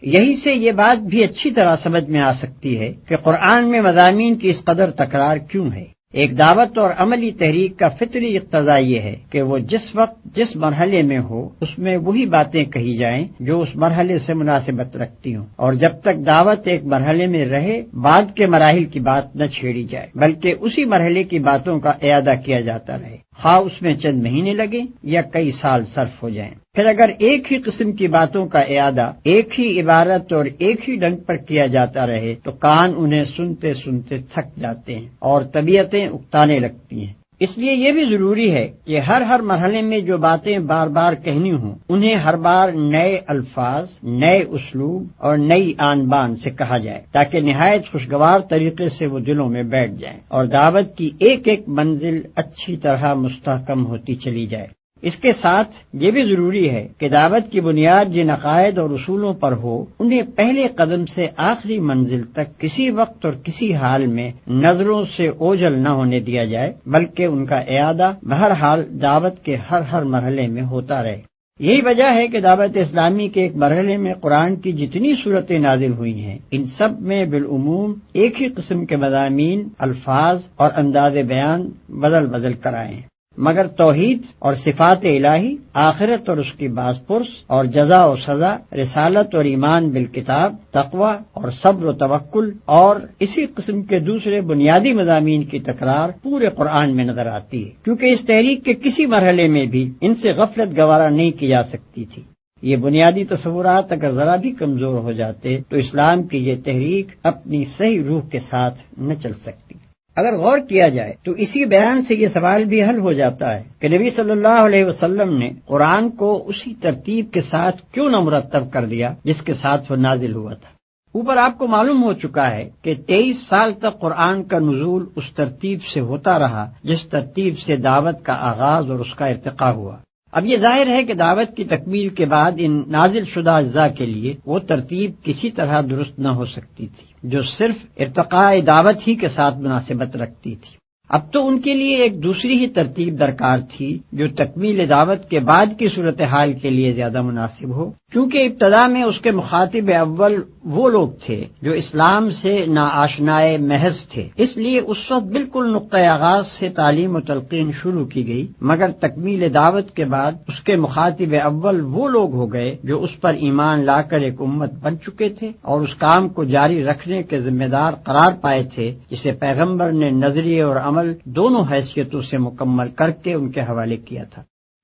یہی سے یہ بات بھی اچھی طرح سمجھ میں آ سکتی ہے کہ قرآن میں مضامین کی اس قدر تکرار کیوں ہے۔ ایک دعوت اور عملی تحریک کا فطری اقتضا یہ ہے کہ وہ جس وقت جس مرحلے میں ہو اس میں وہی باتیں کہی جائیں جو اس مرحلے سے مناسبت رکھتی ہوں، اور جب تک دعوت ایک مرحلے میں رہے بعد کے مراحل کی بات نہ چھیڑی جائے بلکہ اسی مرحلے کی باتوں کا اعادہ کیا جاتا رہے، خواہ اس میں چند مہینے لگیں یا کئی سال صرف ہو جائیں۔ پھر اگر ایک ہی قسم کی باتوں کا اعادہ ایک ہی عبارت اور ایک ہی ڈھنگ پر کیا جاتا رہے تو کان انہیں سنتے سنتے تھک جاتے ہیں اور طبیعتیں اکتانے لگتی ہیں۔ اس لیے یہ بھی ضروری ہے کہ ہر مرحلے میں جو باتیں بار بار کہنی ہوں انہیں ہر بار نئے الفاظ، نئے اسلوب اور نئی آن بان سے کہا جائے تاکہ نہایت خوشگوار طریقے سے وہ دلوں میں بیٹھ جائیں اور دعوت کی ایک ایک منزل اچھی طرح مستحکم ہوتی چلی جائے۔ اس کے ساتھ یہ بھی ضروری ہے کہ دعوت کی بنیاد جن عقائد اور اصولوں پر ہو انہیں پہلے قدم سے آخری منزل تک کسی وقت اور کسی حال میں نظروں سے اوجھل نہ ہونے دیا جائے بلکہ ان کا اعادہ بہرحال دعوت کے ہر مرحلے میں ہوتا رہے۔ یہی وجہ ہے کہ دعوت اسلامی کے ایک مرحلے میں قرآن کی جتنی صورتیں نازل ہوئی ہیں ان سب میں بالعموم ایک ہی قسم کے مضامین، الفاظ اور انداز بیان بدل کر آئے ہیں، مگر توحید اور صفات الہی، آخرت اور اس کی باز پرس اور جزا و سزا، رسالت اور ایمان بالکتاب، تقوی اور صبر و توکل اور اسی قسم کے دوسرے بنیادی مضامین کی تکرار پورے قرآن میں نظر آتی ہے، کیونکہ اس تحریک کے کسی مرحلے میں بھی ان سے غفلت گوارا نہیں کی جا سکتی تھی۔ یہ بنیادی تصورات اگر ذرا بھی کمزور ہو جاتے تو اسلام کی یہ تحریک اپنی صحیح روح کے ساتھ نہ چل سکتی۔ اگر غور کیا جائے تو اسی بیان سے یہ سوال بھی حل ہو جاتا ہے کہ نبی صلی اللہ علیہ وسلم نے قرآن کو اسی ترتیب کے ساتھ کیوں نہ مرتب کر دیا جس کے ساتھ وہ نازل ہوا تھا۔ اوپر آپ کو معلوم ہو چکا ہے کہ 23 سال تک قرآن کا نزول اس ترتیب سے ہوتا رہا جس ترتیب سے دعوت کا آغاز اور اس کا ارتقاء ہوا۔ اب یہ ظاہر ہے کہ دعوت کی تکمیل کے بعد ان نازل شدہ اجزاء کے لیے وہ ترتیب کسی طرح درست نہ ہو سکتی تھی جو صرف ارتقاء دعوت ہی کے ساتھ مناسبت رکھتی تھی۔ اب تو ان کے لیے ایک دوسری ہی ترتیب درکار تھی جو تکمیل دعوت کے بعد کی صورتحال کے لیے زیادہ مناسب ہو، کیونکہ ابتدا میں اس کے مخاطب اول وہ لوگ تھے جو اسلام سے ناآشنائے محض تھے، اس لیے اس وقت بالکل نقطۂ آغاز سے تعلیم و تلقین شروع کی گئی، مگر تکمیل دعوت کے بعد اس کے مخاطب اول وہ لوگ ہو گئے جو اس پر ایمان لا کر ایک امت بن چکے تھے اور اس کام کو جاری رکھنے کے ذمہ دار قرار پائے تھے جسے پیغمبر نے نظریے اور عمل دونوں حیثیتوں سے مکمل کر کے ان کے حوالے کیا تھا۔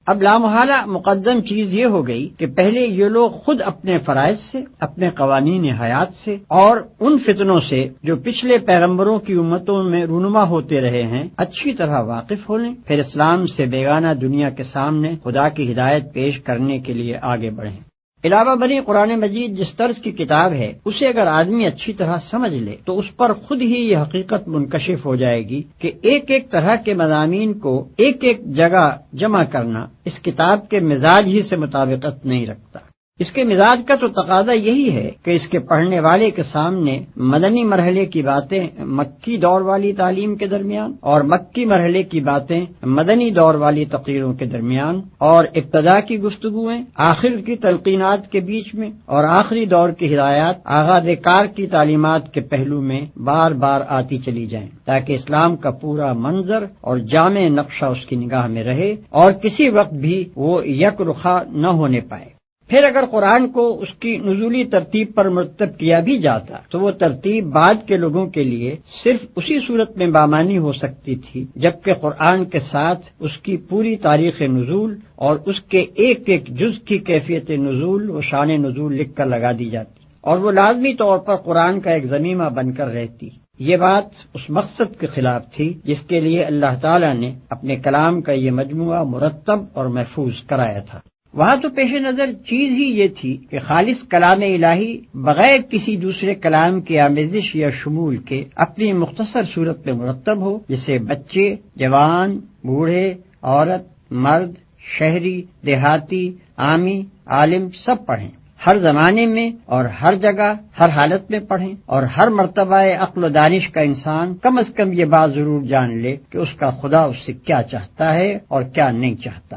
اب لامحالہ مقدم چیز یہ ہو گئی کہ پہلے یہ لوگ خود اپنے فرائض سے، اپنے قوانین حیات سے اور ان فتنوں سے جو پچھلے پیغمبروں کی امتوں میں رونما ہوتے رہے ہیں اچھی طرح واقف ہو لیں، پھر اسلام سے بیگانہ دنیا کے سامنے خدا کی ہدایت پیش کرنے کے لیے آگے بڑھیں۔ علاوہ بری قرآن مجید جس طرز کی کتاب ہے اسے اگر آدمی اچھی طرح سمجھ لے تو اس پر خود ہی یہ حقیقت منکشف ہو جائے گی کہ ایک ایک طرح کے مضامین کو ایک ایک جگہ جمع کرنا اس کتاب کے مزاج ہی سے مطابقت نہیں رکھتا۔ اس کے مزاج کا تو تقاضا یہی ہے کہ اس کے پڑھنے والے کے سامنے مدنی مرحلے کی باتیں مکی دور والی تعلیم کے درمیان اور مکی مرحلے کی باتیں مدنی دور والی تقریروں کے درمیان اور ابتدا کی گفتگویں آخر کی تلقینات کے بیچ میں اور آخری دور کی ہدایات آغاز کار کی تعلیمات کے پہلو میں بار بار آتی چلی جائیں، تاکہ اسلام کا پورا منظر اور جامع نقشہ اس کی نگاہ میں رہے اور کسی وقت بھی وہ یک رخا نہ ہونے پائے۔ پھر اگر قرآن کو اس کی نزولی ترتیب پر مرتب کیا بھی جاتا تو وہ ترتیب بعد کے لوگوں کے لیے صرف اسی صورت میں بامانی ہو سکتی تھی جبکہ قرآن کے ساتھ اس کی پوری تاریخ نزول اور اس کے ایک ایک جز کی کیفیت نزول و شان نزول لکھ کر لگا دی جاتی اور وہ لازمی طور پر قرآن کا ایک ضمیمہ بن کر رہتی۔ یہ بات اس مقصد کے خلاف تھی جس کے لیے اللہ تعالیٰ نے اپنے کلام کا یہ مجموعہ مرتب اور محفوظ کرایا تھا۔ وہاں تو پیش نظر چیز ہی یہ تھی کہ خالص کلام الہی بغیر کسی دوسرے کلام کی آمیزش یا شمول کے اپنی مختصر صورت میں مرتب ہو، جسے بچے، جوان، بوڑھے، عورت، مرد، شہری، دیہاتی، عامی، عالم سب پڑھیں، ہر زمانے میں اور ہر جگہ ہر حالت میں پڑھیں، اور ہر مرتبہ عقل و دانش کا انسان کم از کم یہ بات ضرور جان لے کہ اس کا خدا اس سے کیا چاہتا ہے اور کیا نہیں چاہتا۔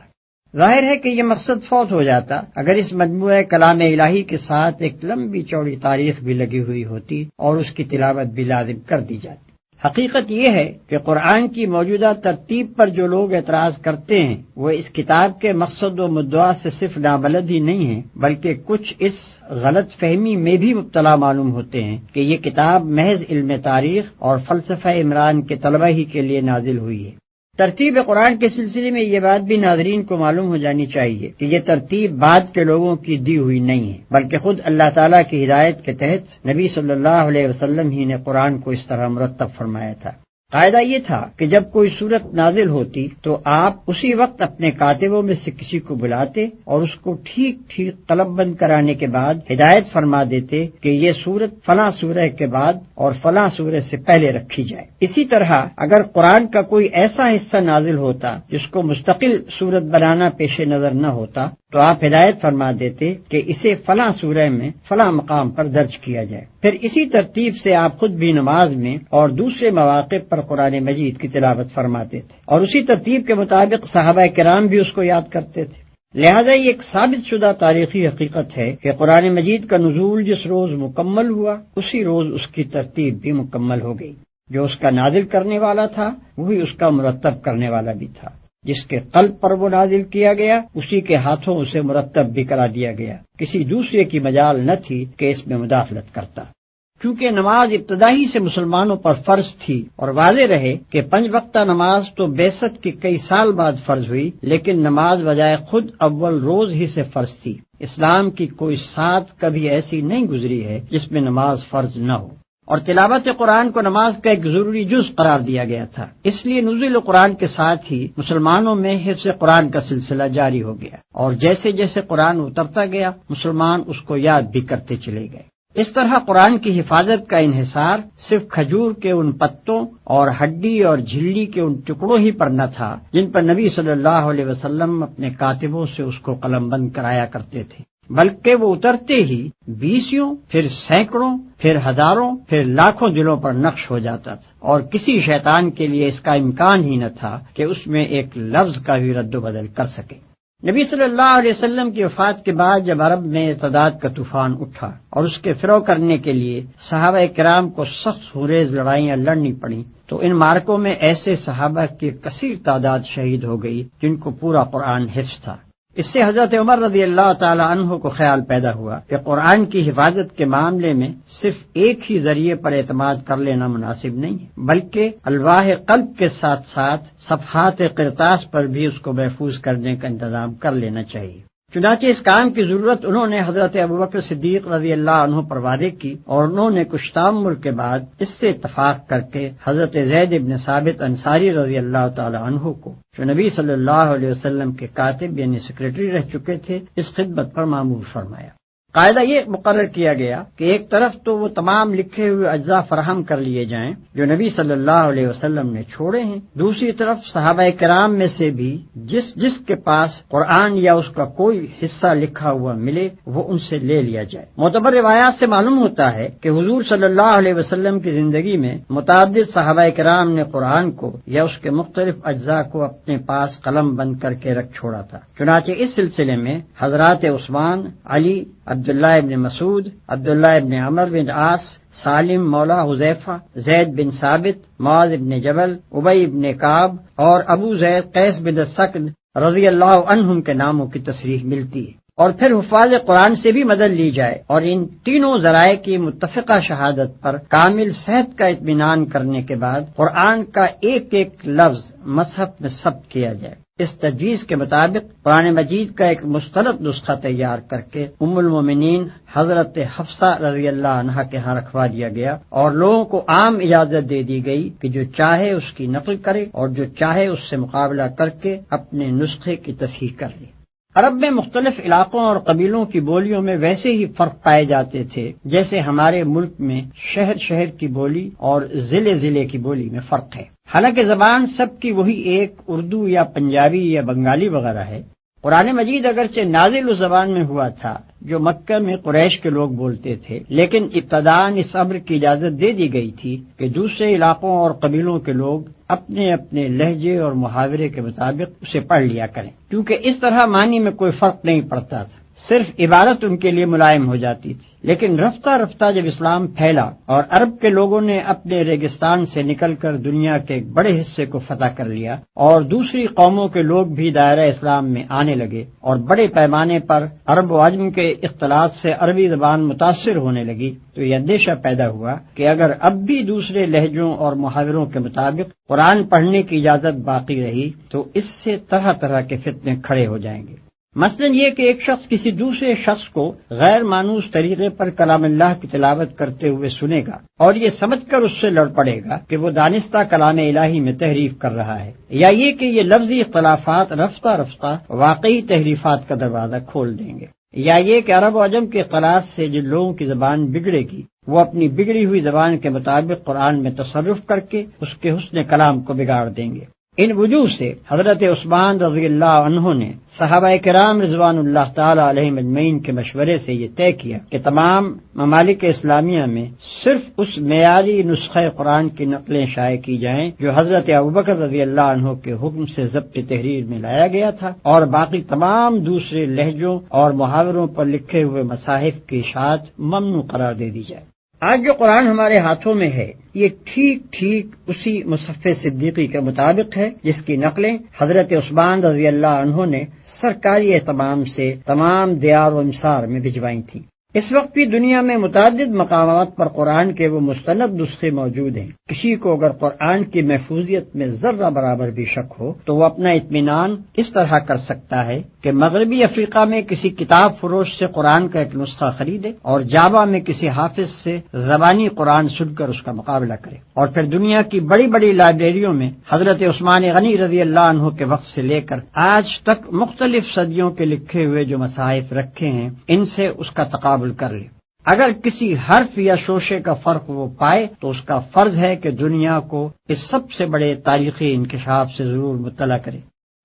ظاہر ہے کہ یہ مقصد فوت ہو جاتا اگر اس مجموعہ کلام الہی کے ساتھ ایک لمبی چوڑی تاریخ بھی لگی ہوئی ہوتی اور اس کی تلاوت بھی لازم کر دی جاتی۔ حقیقت یہ ہے کہ قرآن کی موجودہ ترتیب پر جو لوگ اعتراض کرتے ہیں وہ اس کتاب کے مقصد و مدعا سے صرف نابلد ہی نہیں ہیں بلکہ کچھ اس غلط فہمی میں بھی مبتلا معلوم ہوتے ہیں کہ یہ کتاب محض علم تاریخ اور فلسفہ عمران کے طلبہ ہی کے لیے نازل ہوئی ہے۔ ترتیب قرآن کے سلسلے میں یہ بات بھی ناظرین کو معلوم ہو جانی چاہیے کہ یہ ترتیب بعد کے لوگوں کی دی ہوئی نہیں ہے بلکہ خود اللہ تعالیٰ کی ہدایت کے تحت نبی صلی اللہ علیہ وسلم ہی نے قرآن کو اس طرح مرتب فرمایا تھا۔ قاعدہ یہ تھا کہ جب کوئی صورت نازل ہوتی تو آپ اسی وقت اپنے کاتبوں میں سے کسی کو بلاتے اور اس کو ٹھیک ٹھیک قلم بند کرانے کے بعد ہدایت فرما دیتے کہ یہ صورت فلاں سورہ کے بعد اور فلاں سورہ سے پہلے رکھی جائے۔ اسی طرح اگر قرآن کا کوئی ایسا حصہ نازل ہوتا جس کو مستقل صورت بنانا پیش نظر نہ ہوتا تو آپ ہدایت فرما دیتے کہ اسے فلاں سورہ میں فلاں مقام پر درج کیا جائے۔ پھر اسی ترتیب سے آپ خود بھی نماز میں اور دوسرے مواقع پر قرآن مجید کی تلاوت فرماتے تھے اور اسی ترتیب کے مطابق صحابہ کرام بھی اس کو یاد کرتے تھے۔ لہذا یہ ایک ثابت شدہ تاریخی حقیقت ہے کہ قرآن مجید کا نزول جس روز مکمل ہوا اسی روز اس کی ترتیب بھی مکمل ہو گئی۔ جو اس کا نازل کرنے والا تھا وہی اس کا مرتب کرنے والا بھی تھا۔ جس کے قلب پر وہ نازل کیا گیا اسی کے ہاتھوں اسے مرتب بھی کرا دیا گیا، کسی دوسرے کی مجال نہ تھی کہ اس میں مداخلت کرتا۔ چونکہ نماز ابتدائی سے مسلمانوں پر فرض تھی اور واضح رہے کہ 5 وقتہ نماز تو بعثت کے کئی سال بعد فرض ہوئی، لیکن نماز بجائے خود اول روز ہی سے فرض تھی۔ اسلام کی کوئی سات کبھی ایسی نہیں گزری ہے جس میں نماز فرض نہ ہو، اور تلاوت قرآن کو نماز کا ایک ضروری جز قرار دیا گیا تھا۔ اس لیے نزول قرآن کے ساتھ ہی مسلمانوں میں حفظ قرآن کا سلسلہ جاری ہو گیا، اور جیسے جیسے قرآن اترتا گیا مسلمان اس کو یاد بھی کرتے چلے گئے۔ اس طرح قرآن کی حفاظت کا انحصار صرف کھجور کے ان پتوں اور ہڈی اور جھلی کے ان ٹکڑوں ہی پر نہ تھا جن پر نبی صلی اللہ علیہ وسلم اپنے کاتبوں سے اس کو قلم بند کرایا کرتے تھے، بلکہ وہ اترتے ہی 20 پھر سینکڑوں پھر ہزاروں پھر لاکھوں دلوں پر نقش ہو جاتا تھا، اور کسی شیطان کے لیے اس کا امکان ہی نہ تھا کہ اس میں ایک لفظ کا بھی رد و بدل کر سکے۔ نبی صلی اللہ علیہ وسلم کی وفات کے بعد جب عرب میں ارتداد کا طوفان اٹھا اور اس کے فروغ کرنے کے لیے صحابہ کرام کو سخت خونریز لڑائیاں لڑنی پڑیں تو ان مارکوں میں ایسے صحابہ کی کثیر تعداد شہید ہو گئی جن کو پورا قرآن حفظ تھا۔ اس سے حضرت عمر رضی اللہ تعالی عنہ کو خیال پیدا ہوا کہ قرآن کی حفاظت کے معاملے میں صرف ایک ہی ذریعے پر اعتماد کر لینا مناسب نہیں ہے، بلکہ الواح قلب کے ساتھ ساتھ صفحات قرطاس پر بھی اس کو محفوظ کرنے کا انتظام کر لینا چاہیے۔ چنانچہ اس کام کی ضرورت انہوں نے حضرت ابوبکر صدیق رضی اللہ عنہ پر وعدے کی، اور انہوں نے کچھ تامل کے بعد اس سے اتفاق کر کے حضرت زید بن ثابت انصاری رضی اللہ تعالی عنہ کو، جو نبی صلی اللہ علیہ وسلم کے کاتب یعنی سیکریٹری رہ چکے تھے، اس خدمت پر مامور فرمایا۔ قاعدہ یہ مقرر کیا گیا کہ ایک طرف تو وہ تمام لکھے ہوئے اجزاء فراہم کر لیے جائیں جو نبی صلی اللہ علیہ وسلم نے چھوڑے ہیں، دوسری طرف صحابہ کرام میں سے بھی جس کے پاس قرآن یا اس کا کوئی حصہ لکھا ہوا ملے وہ ان سے لے لیا جائے۔ معتبر روایات سے معلوم ہوتا ہے کہ حضور صلی اللہ علیہ وسلم کی زندگی میں متعدد صحابہ کرام نے قرآن کو یا اس کے مختلف اجزاء کو اپنے پاس قلم بند کر کے رکھ چھوڑا تھا۔ چنانچہ اس سلسلے میں حضرات عثمان، علی، عبداللہ ابن مسعود، عبداللہ ابن عمر بن عاص، سالم مولا حذیفہ، زید بن ثابت، معاذ بن جبل، ابی بن کعب اور ابو زید قیس بن سکن رضی اللہ عنہم کے ناموں کی تصریح ملتی ہے۔ اور پھر حفاظ قرآن سے بھی مدد لی جائے اور ان تینوں ذرائع کی متفقہ شہادت پر کامل صحت کا اطمینان کرنے کے بعد قرآن کا ایک ایک لفظ مصحف میں ثبت کیا جائے۔ اس تجویز کے مطابق قرآن مجید کا ایک مستند نسخہ تیار کر کے ام المومنین حضرت حفصہ رضی اللہ عنہا کے ہاں رکھوا دیا گیا اور لوگوں کو عام اجازت دے دی گئی کہ جو چاہے اس کی نقل کرے اور جو چاہے اس سے مقابلہ کر کے اپنے نسخے کی تصحیح کر لے۔ عرب میں مختلف علاقوں اور قبیلوں کی بولیوں میں ویسے ہی فرق پائے جاتے تھے جیسے ہمارے ملک میں شہر کی بولی اور ضلع کی بولی میں فرق ہے۔ حالانکہ زبان سب کی وہی ایک اردو یا پنجابی یا بنگالی وغیرہ ہے۔ قرآن مجید اگرچہ نازل اس زبان میں ہوا تھا جو مکہ میں قریش کے لوگ بولتے تھے، لیکن ابتداءً اس امر کی اجازت دے دی گئی تھی کہ دوسرے علاقوں اور قبیلوں کے لوگ اپنے اپنے لہجے اور محاورے کے مطابق اسے پڑھ لیا کریں، کیونکہ اس طرح معنی میں کوئی فرق نہیں پڑتا تھا، صرف عبارت ان کے لیے ملائم ہو جاتی تھی۔ لیکن رفتہ رفتہ جب اسلام پھیلا اور عرب کے لوگوں نے اپنے ریگستان سے نکل کر دنیا کے ایک بڑے حصے کو فتح کر لیا اور دوسری قوموں کے لوگ بھی دائرہ اسلام میں آنے لگے اور بڑے پیمانے پر عرب و عجم کے اختلاط سے عربی زبان متاثر ہونے لگی، تو یہ اندیشہ پیدا ہوا کہ اگر اب بھی دوسرے لہجوں اور محاوروں کے مطابق قرآن پڑھنے کی اجازت باقی رہی تو اس سے طرح طرح کے فتنے کھڑے ہو جائیں گے۔ مثلا یہ کہ ایک شخص کسی دوسرے شخص کو غیر مانوس طریقے پر کلام اللہ کی تلاوت کرتے ہوئے سنے گا اور یہ سمجھ کر اس سے لڑ پڑے گا کہ وہ دانستہ کلام الہی میں تحریف کر رہا ہے، یا یہ کہ یہ لفظی اختلافات رفتہ رفتہ واقعی تحریفات کا دروازہ کھول دیں گے، یا یہ کہ عرب و عجم کے اختلاط سے جن لوگوں کی زبان بگڑے گی وہ اپنی بگڑی ہوئی زبان کے مطابق قرآن میں تصرف کر کے اس کے حسن کلام کو بگاڑ دیں گے۔ ان وجوہ سے حضرت عثمان رضی اللہ عنہ نے صحابہ کرام رضوان اللہ تعالی علیہم اجمعین کے مشورے سے یہ طے کیا کہ تمام ممالک اسلامیہ میں صرف اس معیاری نسخہ قرآن کی نقلیں شائع کی جائیں جو حضرت ابوبکر رضی اللہ عنہ کے حکم سے ضبط تحریر میں لایا گیا تھا، اور باقی تمام دوسرے لہجوں اور محاوروں پر لکھے ہوئے مصاحف کی اشاعت ممنوع قرار دے دی جائے۔ آج جو قرآن ہمارے ہاتھوں میں ہے یہ ٹھیک اسی مصحف صدیقی کے مطابق ہے جس کی نقلیں حضرت عثمان رضی اللہ عنہ نے سرکاری اہتمام سے تمام دیار و امسار میں بھجوائی تھیں۔ اس وقت بھی دنیا میں متعدد مقامات پر قرآن کے وہ مستند نسخے موجود ہیں۔ کسی کو اگر قرآن کی محفوظیت میں ذرہ برابر بھی شک ہو تو وہ اپنا اطمینان اس طرح کر سکتا ہے کہ مغربی افریقہ میں کسی کتاب فروش سے قرآن کا ایک نسخہ خریدے اور جاوا میں کسی حافظ سے زبانی قرآن سن کر اس کا مقابلہ کرے، اور پھر دنیا کی بڑی بڑی لائبریریوں میں حضرت عثمان غنی رضی اللہ عنہ کے وقت سے لے کر آج تک مختلف صدیوں کے لکھے ہوئے جو مصاحف رکھے ہیں ان سے اس کا تقابل کر لے۔ اگر کسی حرف یا شوشے کا فرق وہ پائے تو اس کا فرض ہے کہ دنیا کو اس سب سے بڑے تاریخی انکشاف سے ضرور مطلع کرے۔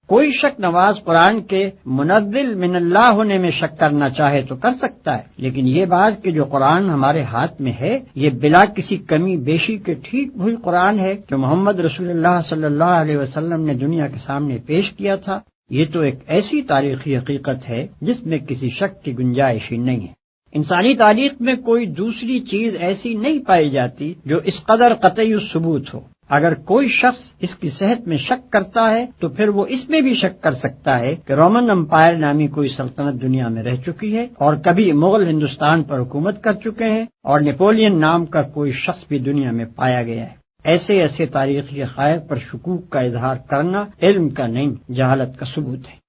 کوئی شک نواز قرآن کے منزل من اللہ ہونے میں شک کرنا چاہے تو کر سکتا ہے، لیکن یہ بات کہ جو قرآن ہمارے ہاتھ میں ہے یہ بلا کسی کمی بیشی کے ٹھیک وہی قرآن ہے جو محمد رسول اللہ صلی اللہ علیہ وسلم نے دنیا کے سامنے پیش کیا تھا، یہ تو ایک ایسی تاریخی حقیقت ہے جس میں کسی شک کی گنجائش ہی نہیں ہے۔ انسانی تاریخ میں کوئی دوسری چیز ایسی نہیں پائی جاتی جو اس قدر قطعی ثبوت ہو۔ اگر کوئی شخص اس کی صحت میں شک کرتا ہے تو پھر وہ اس میں بھی شک کر سکتا ہے کہ رومن امپائر نامی کوئی سلطنت دنیا میں رہ چکی ہے اور کبھی مغل ہندوستان پر حکومت کر چکے ہیں اور نیپولین نام کا کوئی شخص بھی دنیا میں پایا گیا ہے۔ ایسے تاریخی حقائق پر شکوک کا اظہار کرنا علم کا نہیں جہالت کا ثبوت ہے۔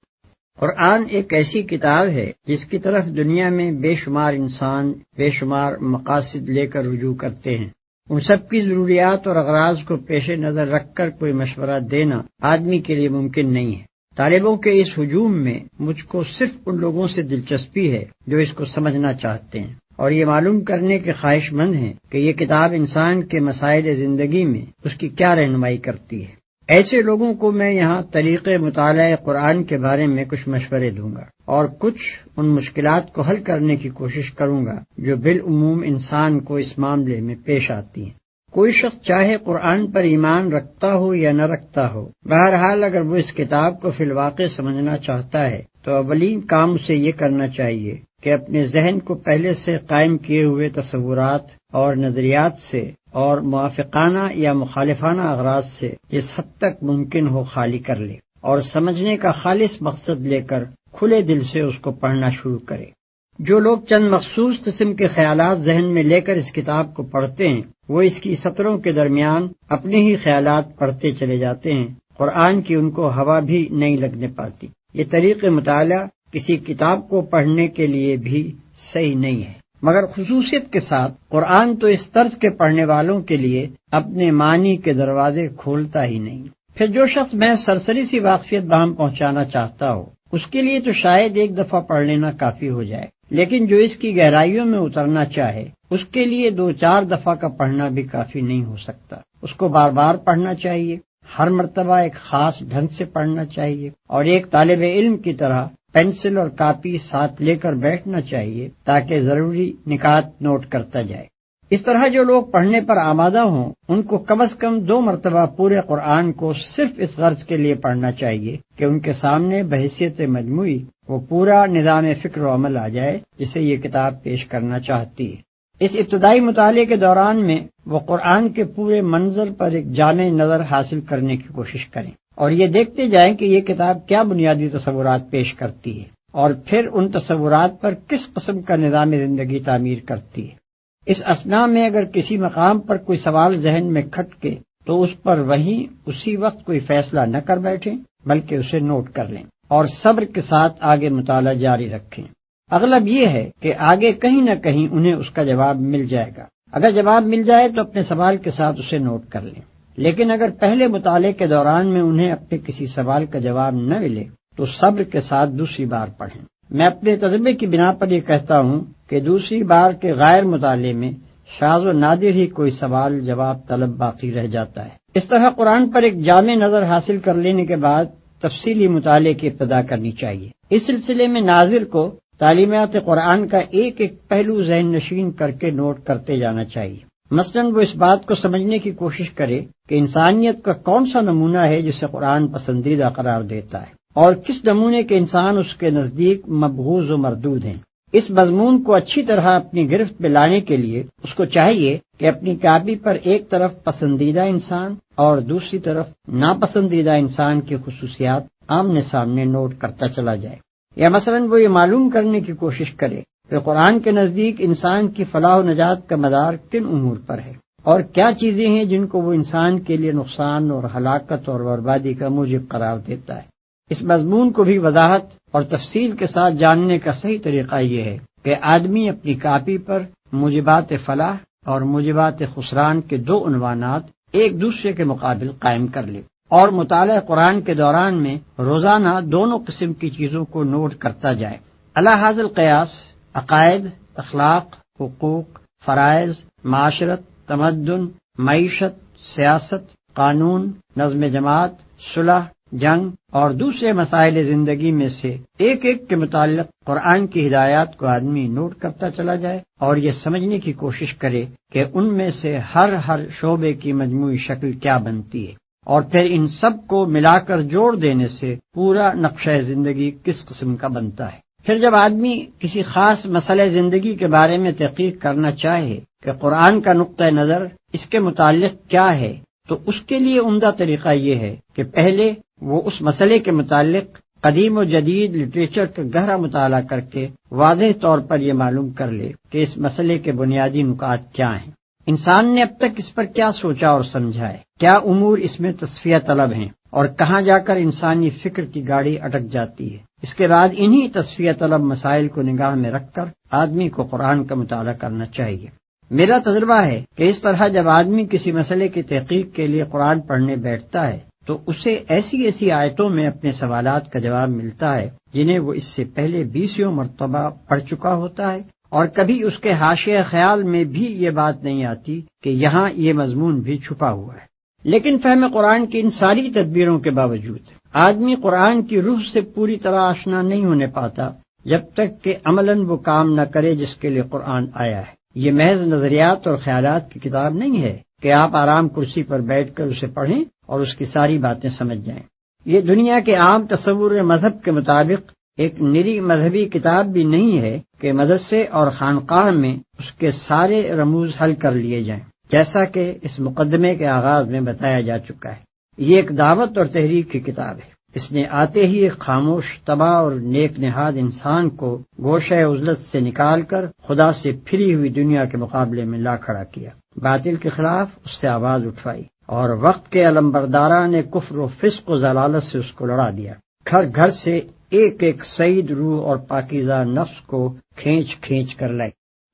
قرآن ایک ایسی کتاب ہے جس کی طرف دنیا میں بے شمار انسان بے شمار مقاصد لے کر رجوع کرتے ہیں۔ ان سب کی ضروریات اور اغراض کو پیش نظر رکھ کر کوئی مشورہ دینا آدمی کے لیے ممکن نہیں ہے۔ طالبوں کے اس ہجوم میں مجھ کو صرف ان لوگوں سے دلچسپی ہے جو اس کو سمجھنا چاہتے ہیں اور یہ معلوم کرنے کے خواہش مند ہیں کہ یہ کتاب انسان کے مسائل زندگی میں اس کی کیا رہنمائی کرتی ہے۔ ایسے لوگوں کو میں یہاں طریقے مطالعہ قرآن کے بارے میں کچھ مشورے دوں گا اور کچھ ان مشکلات کو حل کرنے کی کوشش کروں گا جو بالعموم انسان کو اس معاملے میں پیش آتی ہیں۔ کوئی شخص چاہے قرآن پر ایمان رکھتا ہو یا نہ رکھتا ہو، بہرحال اگر وہ اس کتاب کو فی الواقع سمجھنا چاہتا ہے تو اولین کام اسے یہ کرنا چاہیے کہ اپنے ذہن کو پہلے سے قائم کیے ہوئے تصورات اور نظریات سے اور موافقانہ یا مخالفانہ اغراض سے جس حد تک ممکن ہو خالی کر لے اور سمجھنے کا خالص مقصد لے کر کھلے دل سے اس کو پڑھنا شروع کرے۔ جو لوگ چند مخصوص قسم کے خیالات ذہن میں لے کر اس کتاب کو پڑھتے ہیں وہ اس کی سطروں کے درمیان اپنے ہی خیالات پڑھتے چلے جاتے ہیں، قرآن کی ان کو ہوا بھی نہیں لگنے پاتی۔ یہ طریقہ مطالعہ کسی کتاب کو پڑھنے کے لیے بھی صحیح نہیں ہے، مگر خصوصیت کے ساتھ قرآن تو اس طرز کے پڑھنے والوں کے لیے اپنے معنی کے دروازے کھولتا ہی نہیں۔ پھر جو شخص میں سرسری سی واقفیت باہم پہنچانا چاہتا ہو اس کے لیے تو شاید ایک دفعہ پڑھ لینا کافی ہو جائے، لیکن جو اس کی گہرائیوں میں اترنا چاہے اس کے لیے 2-4 دفعہ کا پڑھنا بھی کافی نہیں ہو سکتا۔ اس کو بار بار پڑھنا چاہیے، ہر مرتبہ ایک خاص ڈھنگ سے پڑھنا چاہیے اور ایک طالب علم کی طرح پینسل اور کاپی ساتھ لے کر بیٹھنا چاہیے تاکہ ضروری نکات نوٹ کرتا جائے۔ اس طرح جو لوگ پڑھنے پر آمادہ ہوں ان کو کم از کم 2 مرتبہ پورے قرآن کو صرف اس غرض کے لیے پڑھنا چاہیے کہ ان کے سامنے بحیثیت مجموعی وہ پورا نظام فکر و عمل آ جائے جسے یہ کتاب پیش کرنا چاہتی ہے۔ اس ابتدائی مطالعے کے دوران میں وہ قرآن کے پورے منظر پر ایک جامع نظر حاصل کرنے کی کوشش کریں اور یہ دیکھتے جائیں کہ یہ کتاب کیا بنیادی تصورات پیش کرتی ہے اور پھر ان تصورات پر کس قسم کا نظام زندگی تعمیر کرتی ہے۔ اس اثناء میں اگر کسی مقام پر کوئی سوال ذہن میں کھٹکے تو اس پر وہیں اسی وقت کوئی فیصلہ نہ کر بیٹھیں بلکہ اسے نوٹ کر لیں اور صبر کے ساتھ آگے مطالعہ جاری رکھیں۔ اغلب یہ ہے کہ آگے کہیں نہ کہیں انہیں اس کا جواب مل جائے گا، اگر جواب مل جائے تو اپنے سوال کے ساتھ اسے نوٹ کر لیں، لیکن اگر پہلے مطالعے کے دوران میں انہیں اپنے کسی سوال کا جواب نہ ملے تو صبر کے ساتھ دوسری بار پڑھیں۔ میں اپنے تجربے کی بنا پر یہ کہتا ہوں کہ دوسری بار کے غیر مطالعے میں شاذ و نادر ہی کوئی سوال جواب طلب باقی رہ جاتا ہے۔ اس طرح قرآن پر ایک جامع نظر حاصل کر لینے کے بعد تفصیلی مطالعے کی ابتدا کرنی چاہیے۔ اس سلسلے میں ناظر کو تعلیمات قرآن کا ایک ایک پہلو ذہن نشین کر کے نوٹ کرتے جانا چاہیے۔ مثلاً وہ اس بات کو سمجھنے کی کوشش کرے کہ انسانیت کا کون سا نمونہ ہے جسے قرآن پسندیدہ قرار دیتا ہے اور کس نمونے کے انسان اس کے نزدیک مبغوض و مردود ہیں۔ اس مضمون کو اچھی طرح اپنی گرفت میں لانے کے لیے اس کو چاہیے کہ اپنی کاپی پر ایک طرف پسندیدہ انسان اور دوسری طرف ناپسندیدہ انسان کی خصوصیات آمنے سامنے نوٹ کرتا چلا جائے، یا مثلاً وہ یہ معلوم کرنے کی کوشش کرے کہ قرآن کے نزدیک انسان کی فلاح و نجات کا مدار کن امور پر ہے اور کیا چیزیں ہیں جن کو وہ انسان کے لیے نقصان اور ہلاکت اور بربادی کا موجب قرار دیتا ہے۔ اس مضمون کو بھی وضاحت اور تفصیل کے ساتھ جاننے کا صحیح طریقہ یہ ہے کہ آدمی اپنی کاپی پر موجبات فلاح اور موجبات خسران کے 2 عنوانات ایک دوسرے کے مقابل قائم کر لے اور مطالعہ قرآن کے دوران میں روزانہ دونوں قسم کی چیزوں کو نوٹ کرتا جائے۔ علی ھذا القیاس عقائد، اخلاق، حقوق، فرائض، معاشرت، تمدن، معیشت، سیاست، قانون، نظم جماعت، صلح، جنگ اور دوسرے مسائل زندگی میں سے ایک ایک کے متعلق قرآن کی ہدایات کو آدمی نوٹ کرتا چلا جائے اور یہ سمجھنے کی کوشش کرے کہ ان میں سے ہر شعبے کی مجموعی شکل کیا بنتی ہے اور پھر ان سب کو ملا کر جوڑ دینے سے پورا نقشہ زندگی کس قسم کا بنتا ہے۔ پھر جب آدمی کسی خاص مسئلہ زندگی کے بارے میں تحقیق کرنا چاہے کہ قرآن کا نقطہ نظر اس کے متعلق کیا ہے تو اس کے لیے عمدہ طریقہ یہ ہے کہ پہلے وہ اس مسئلے کے متعلق قدیم و جدید لٹریچر کا گہرا مطالعہ کر کے واضح طور پر یہ معلوم کر لے کہ اس مسئلے کے بنیادی نکات کیا ہیں، انسان نے اب تک اس پر کیا سوچا اور سمجھا ہے، کیا امور اس میں تصفیہ طلب ہیں اور کہاں جا کر انسانی فکر کی گاڑی اٹک جاتی ہے۔ اس کے بعد انہی تصفیہ طلب مسائل کو نگاہ میں رکھ کر آدمی کو قرآن کا مطالعہ کرنا چاہیے۔ میرا تجربہ ہے کہ اس طرح جب آدمی کسی مسئلے کی تحقیق کے لیے قرآن پڑھنے بیٹھتا ہے تو اسے ایسی ایسی آیتوں میں اپنے سوالات کا جواب ملتا ہے جنہیں وہ اس سے پہلے 20 مرتبہ پڑھ چکا ہوتا ہے، اور کبھی اس کے حاشیہ خیال میں بھی یہ بات نہیں آتی کہ یہاں یہ مضمون بھی چھپا ہوا ہے۔ لیکن فہم قرآن کی ان ساری تدبیروں کے باوجود آدمی قرآن کی روح سے پوری طرح آشنا نہیں ہونے پاتا جب تک کہ عملاً وہ کام نہ کرے جس کے لیے قرآن آیا ہے۔ یہ محض نظریات اور خیالات کی کتاب نہیں ہے کہ آپ آرام کرسی پر بیٹھ کر اسے پڑھیں اور اس کی ساری باتیں سمجھ جائیں۔ یہ دنیا کے عام تصور مذہب کے مطابق ایک نری مذہبی کتاب بھی نہیں ہے کہ مدرسے اور خانقاہ میں اس کے سارے رموز حل کر لیے جائیں، جیسا کہ اس مقدمے کے آغاز میں بتایا جا چکا ہے۔ یہ ایک دعوت اور تحریک کی کتاب ہے۔ اس نے آتے ہی ایک خاموش، تباہ اور نیک نہاد انسان کو گوشہ عزلت سے نکال کر خدا سے پھری ہوئی دنیا کے مقابلے میں لا کھڑا کیا، باطل کے خلاف اس سے آواز اٹھوائی، اور وقت کے علمبرداران نے کفر و فسق و ضلالت سے اس کو لڑا دیا۔ گھر گھر سے ایک ایک سعید روح اور پاکیزہ نفس کو کھینچ کھینچ کر لائے،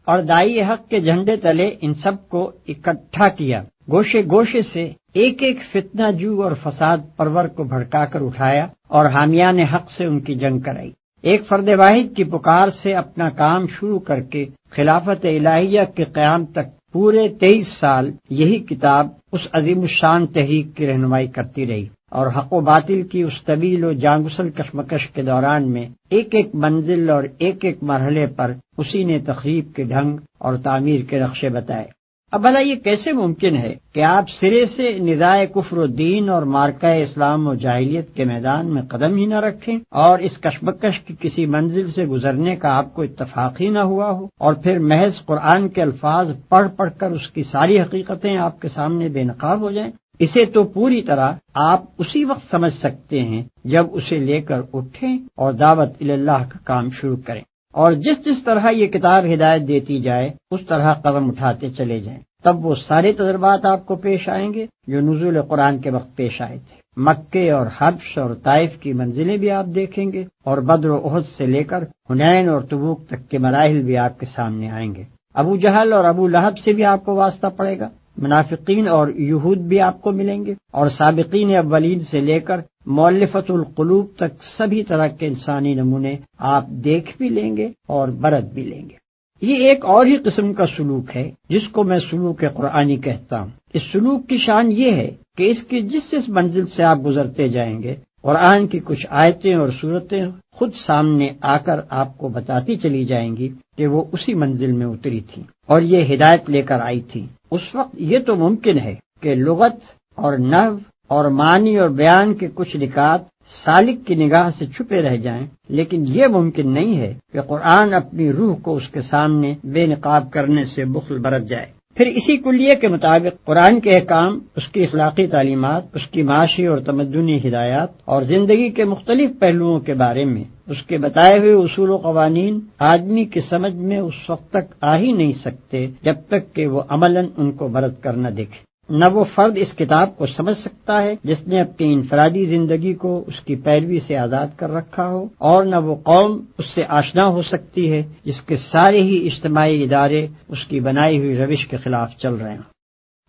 اور دائی حق کے جھنڈے تلے ان سب کو اکٹھا کیا۔ گوشے گوشے سے ایک ایک فتنہ جو اور فساد پرور کو بھڑکا کر اٹھایا اور حامیان حق سے ان کی جنگ کرائی۔ ایک فرد واحد کی پکار سے اپنا کام شروع کر کے خلافت الہیہ کے قیام تک پورے 23 سال یہی کتاب اس عظیم الشان تحریک کی رہنمائی کرتی رہی، اور حق و باطل کی اس طویل و جانگسل کشمکش کے دوران میں ایک ایک منزل اور ایک ایک مرحلے پر اسی نے تخریب کے ڈھنگ اور تعمیر کے نقشے بتائے۔ اب بھلا یہ کیسے ممکن ہے کہ آپ سرے سے ندائے کفر و دین اور مارکہ اسلام و جاہلیت کے میدان میں قدم ہی نہ رکھیں، اور اس کشمکش کی کسی منزل سے گزرنے کا آپ کو اتفاق ہی نہ ہوا ہو، اور پھر محض قرآن کے الفاظ پڑھ پڑھ کر اس کی ساری حقیقتیں آپ کے سامنے بے نقاب ہو جائیں؟ اسے تو پوری طرح آپ اسی وقت سمجھ سکتے ہیں جب اسے لے کر اٹھیں اور دعوت اللہ کا کام شروع کریں، اور جس جس طرح یہ کتاب ہدایت دیتی جائے اس طرح قدم اٹھاتے چلے جائیں۔ تب وہ سارے تجربات آپ کو پیش آئیں گے جو نزول قرآن کے وقت پیش آئے تھے۔ مکے اور حبش اور طائف کی منزلیں بھی آپ دیکھیں گے، اور بدر و احد سے لے کر حنین اور تبوک تک کے مراحل بھی آپ کے سامنے آئیں گے۔ ابو جہل اور ابو لہب سے بھی آپ کو واسطہ پڑے گا، منافقین اور یہود بھی آپ کو ملیں گے، اور سابقین اولین سے لے کر مؤلفۃ القلوب تک سبھی طرح کے انسانی نمونے آپ دیکھ بھی لیں گے اور برت بھی لیں گے۔ یہ ایک اور ہی قسم کا سلوک ہے جس کو میں سلوک قرآنی کہتا ہوں۔ اس سلوک کی شان یہ ہے کہ اس کی جس منزل سے آپ گزرتے جائیں گے، قرآن کی کچھ آیتیں اور صورتیں خود سامنے آ کر آپ کو بتاتی چلی جائیں گی کہ وہ اسی منزل میں اتری تھی اور یہ ہدایت لے کر آئی تھی۔ اس وقت یہ تو ممکن ہے کہ لغت اور نحو اور معنی اور بیان کے کچھ نکات سالک کی نگاہ سے چھپے رہ جائیں، لیکن یہ ممکن نہیں ہے کہ قرآن اپنی روح کو اس کے سامنے بے نقاب کرنے سے بخل برت جائے۔ پھر اسی کلیے کے مطابق قرآن کے احکام، اس کی اخلاقی تعلیمات، اس کی معاشی اور تمدنی ہدایات اور زندگی کے مختلف پہلوؤں کے بارے میں اس کے بتائے ہوئے اصول و قوانین آدمی کی سمجھ میں اس وقت تک آ ہی نہیں سکتے جب تک کہ وہ عملاً ان کو برت کر نہ دیکھے۔ نہ وہ فرد اس کتاب کو سمجھ سکتا ہے جس نے اپنی انفرادی زندگی کو اس کی پیروی سے آزاد کر رکھا ہو، اور نہ وہ قوم اس سے آشنا ہو سکتی ہے جس کے سارے ہی اجتماعی ادارے اس کی بنائی ہوئی روش کے خلاف چل رہے ہیں۔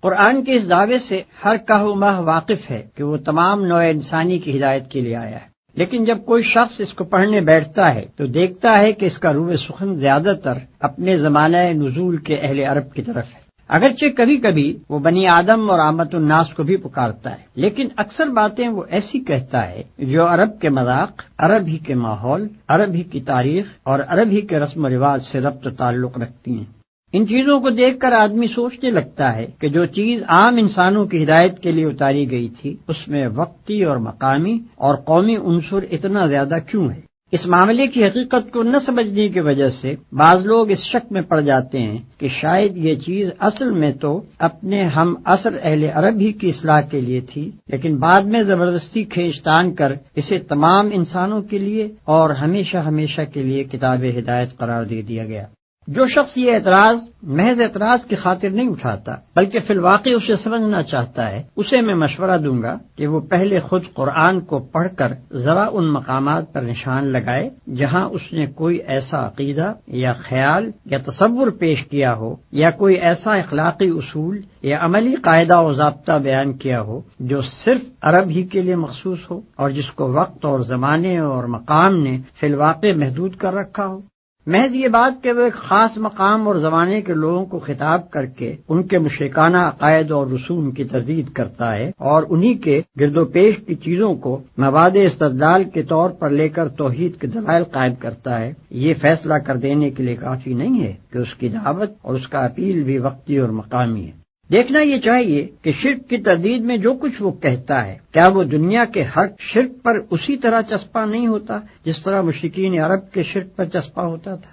قرآن کے اس دعوے سے ہر کہو مہ واقف ہے کہ وہ تمام نوع انسانی کی ہدایت کے لیے آیا ہے، لیکن جب کوئی شخص اس کو پڑھنے بیٹھتا ہے تو دیکھتا ہے کہ اس کا روح سخن زیادہ تر اپنے زمانہ نزول کے اہل عرب کی طرف ہے۔ اگرچہ کبھی کبھی وہ بنی آدم اور عامت الناس کو بھی پکارتا ہے، لیکن اکثر باتیں وہ ایسی کہتا ہے جو عرب کے مذاق، عرب ہی کے ماحول، عرب ہی کی تاریخ اور عرب ہی کے رسم و رواج سے ربط و تعلق رکھتی ہیں۔ ان چیزوں کو دیکھ کر آدمی سوچنے لگتا ہے کہ جو چیز عام انسانوں کی ہدایت کے لیے اتاری گئی تھی اس میں وقتی اور مقامی اور قومی عنصر اتنا زیادہ کیوں ہے؟ اس معاملے کی حقیقت کو نہ سمجھنے کی وجہ سے بعض لوگ اس شک میں پڑ جاتے ہیں کہ شاید یہ چیز اصل میں تو اپنے ہم عصر اہل عرب ہی کی اصلاح کے لیے تھی، لیکن بعد میں زبردستی کھینچ تان کر اسے تمام انسانوں کے لیے اور ہمیشہ ہمیشہ کے لیے کتاب ہدایت قرار دے دیا گیا۔ جو شخص یہ اعتراض محض اعتراض کی خاطر نہیں اٹھاتا بلکہ فی الواقع اسے سمجھنا چاہتا ہے، اسے میں مشورہ دوں گا کہ وہ پہلے خود قرآن کو پڑھ کر ذرا ان مقامات پر نشان لگائے جہاں اس نے کوئی ایسا عقیدہ یا خیال یا تصور پیش کیا ہو یا کوئی ایسا اخلاقی اصول یا عملی قاعدہ و ضابطہ بیان کیا ہو جو صرف عرب ہی کے لیے مخصوص ہو اور جس کو وقت اور زمانے اور مقام نے فی الواقع محدود کر رکھا ہو۔ محض یہ بات کہ وہ ایک خاص مقام اور زمانے کے لوگوں کو خطاب کر کے ان کے مشرکانہ عقائد اور رسوم کی تردید کرتا ہے اور انہی کے گرد و پیش کی چیزوں کو مواد استدلال کے طور پر لے کر توحید کے دلائل قائم کرتا ہے، یہ فیصلہ کر دینے کے لیے کافی نہیں ہے کہ اس کی دعوت اور اس کا اپیل بھی وقتی اور مقامی ہے۔ دیکھنا یہ چاہیے کہ شرک کی تردید میں جو کچھ وہ کہتا ہے کیا وہ دنیا کے ہر شرک پر اسی طرح چسپاں نہیں ہوتا جس طرح مشرکین عرب کے شرک پر چسپاں ہوتا تھا؟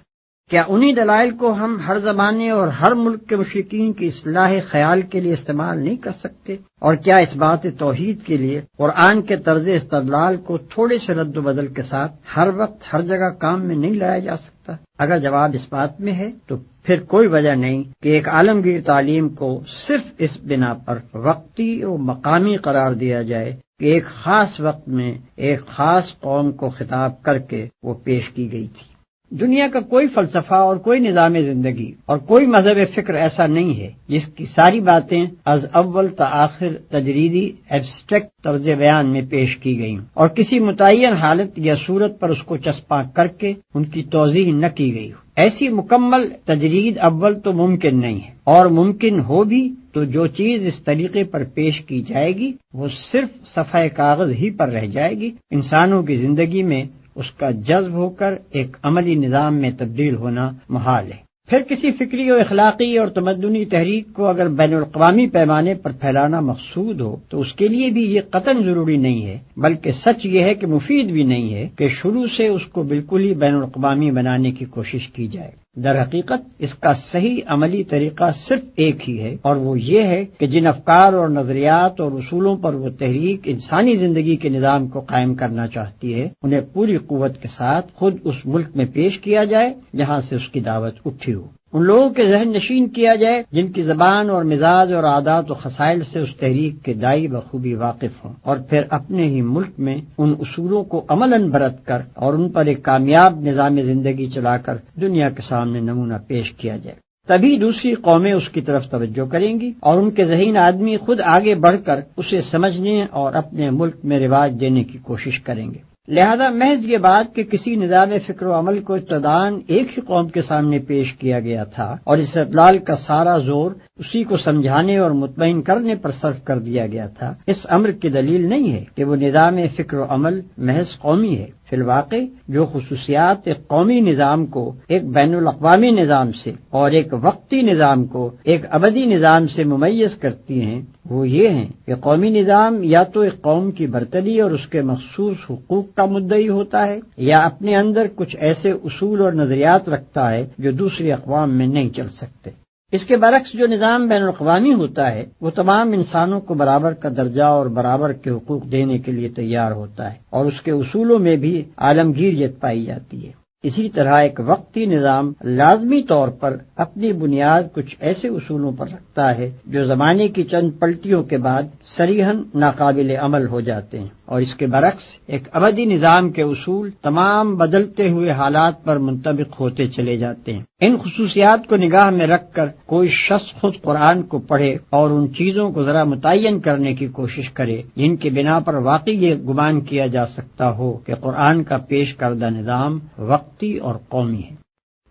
کیا انہی دلائل کو ہم ہر زمانے اور ہر ملک کے مشرکین کی اصلاح خیال کے لیے استعمال نہیں کر سکتے؟ اور کیا اس بات توحید کے لیے قرآن کے طرز استدلال کو تھوڑے سے رد و بدل کے ساتھ ہر وقت ہر جگہ کام میں نہیں لایا جا سکتا؟ اگر جواب اس بات میں ہے تو پھر کوئی وجہ نہیں کہ ایک عالمگیر تعلیم کو صرف اس بنا پر وقتی اور مقامی قرار دیا جائے کہ ایک خاص وقت میں ایک خاص قوم کو خطاب کر کے وہ پیش کی گئی تھی۔ دنیا کا کوئی فلسفہ اور کوئی نظام زندگی اور کوئی مذہب فکر ایسا نہیں ہے جس کی ساری باتیں از اول تا آخر تجریدی ایبسٹریکٹ طرز بیان میں پیش کی گئیں اور کسی متعین حالت یا صورت پر اس کو چسپاں کر کے ان کی توضیح نہ کی گئی ہو۔ ایسی مکمل تجرید اول تو ممکن نہیں ہے، اور ممکن ہو بھی تو جو چیز اس طریقے پر پیش کی جائے گی وہ صرف صفحہ کاغذ ہی پر رہ جائے گی، انسانوں کی زندگی میں اس کا جذب ہو کر ایک عملی نظام میں تبدیل ہونا محال ہے۔ پھر کسی فکری و اخلاقی اور تمدنی تحریک کو اگر بین الاقوامی پیمانے پر پھیلانا مقصود ہو تو اس کے لیے بھی یہ قطعاً ضروری نہیں ہے، بلکہ سچ یہ ہے کہ مفید بھی نہیں ہے کہ شروع سے اس کو بالکل ہی بین الاقوامی بنانے کی کوشش کی جائے۔ در حقیقت اس کا صحیح عملی طریقہ صرف ایک ہی ہے، اور وہ یہ ہے کہ جن افکار اور نظریات اور اصولوں پر وہ تحریک انسانی زندگی کے نظام کو قائم کرنا چاہتی ہے انہیں پوری قوت کے ساتھ خود اس ملک میں پیش کیا جائے جہاں سے اس کی دعوت اٹھی ہو، ان لوگوں کے ذہن نشین کیا جائے جن کی زبان اور مزاج اور عادات و خصائل سے اس تحریک کے داعی بخوبی واقف ہوں، اور پھر اپنے ہی ملک میں ان اصولوں کو عملاً برت کر اور ان پر ایک کامیاب نظام زندگی چلا کر دنیا کے سامنے نمونہ پیش کیا جائے۔ تبھی دوسری قومیں اس کی طرف توجہ کریں گی اور ان کے ذہین آدمی خود آگے بڑھ کر اسے سمجھنے اور اپنے ملک میں رواج دینے کی کوشش کریں گے۔ لہذا محض یہ بات کہ کسی نظام فکر و عمل کو ابتداً ایک ہی قوم کے سامنے پیش کیا گیا تھا اور استدلال کا سارا زور اسی کو سمجھانے اور مطمئن کرنے پر صرف کر دیا گیا تھا، اس امر کی دلیل نہیں ہے کہ وہ نظام فکر و عمل محض قومی ہے۔ فی الواقع جو خصوصیات ایک قومی نظام کو ایک بین الاقوامی نظام سے اور ایک وقتی نظام کو ایک ابدی نظام سے ممیز کرتی ہیں وہ یہ ہیں کہ قومی نظام یا تو ایک قوم کی برتری اور اس کے مخصوص حقوق کا مدعی ہوتا ہے یا اپنے اندر کچھ ایسے اصول اور نظریات رکھتا ہے جو دوسری اقوام میں نہیں چل سکتے۔ اس کے برعکس جو نظام بین الاقوامی ہوتا ہے وہ تمام انسانوں کو برابر کا درجہ اور برابر کے حقوق دینے کے لیے تیار ہوتا ہے اور اس کے اصولوں میں بھی عالمگیریت پائی جاتی ہے۔ اسی طرح ایک وقتی نظام لازمی طور پر اپنی بنیاد کچھ ایسے اصولوں پر رکھتا ہے جو زمانے کی چند پلٹیوں کے بعد صریحاً ناقابل عمل ہو جاتے ہیں، اور اس کے برعکس ایک ابدی نظام کے اصول تمام بدلتے ہوئے حالات پر منطبق ہوتے چلے جاتے ہیں۔ ان خصوصیات کو نگاہ میں رکھ کر کوئی شخص خود قرآن کو پڑھے اور ان چیزوں کو ذرا متعین کرنے کی کوشش کرے جن کے بنا پر واقعی یہ گمان کیا جا سکتا ہو کہ قرآن کا پیش کردہ نظام وقتی اور قومی ہے۔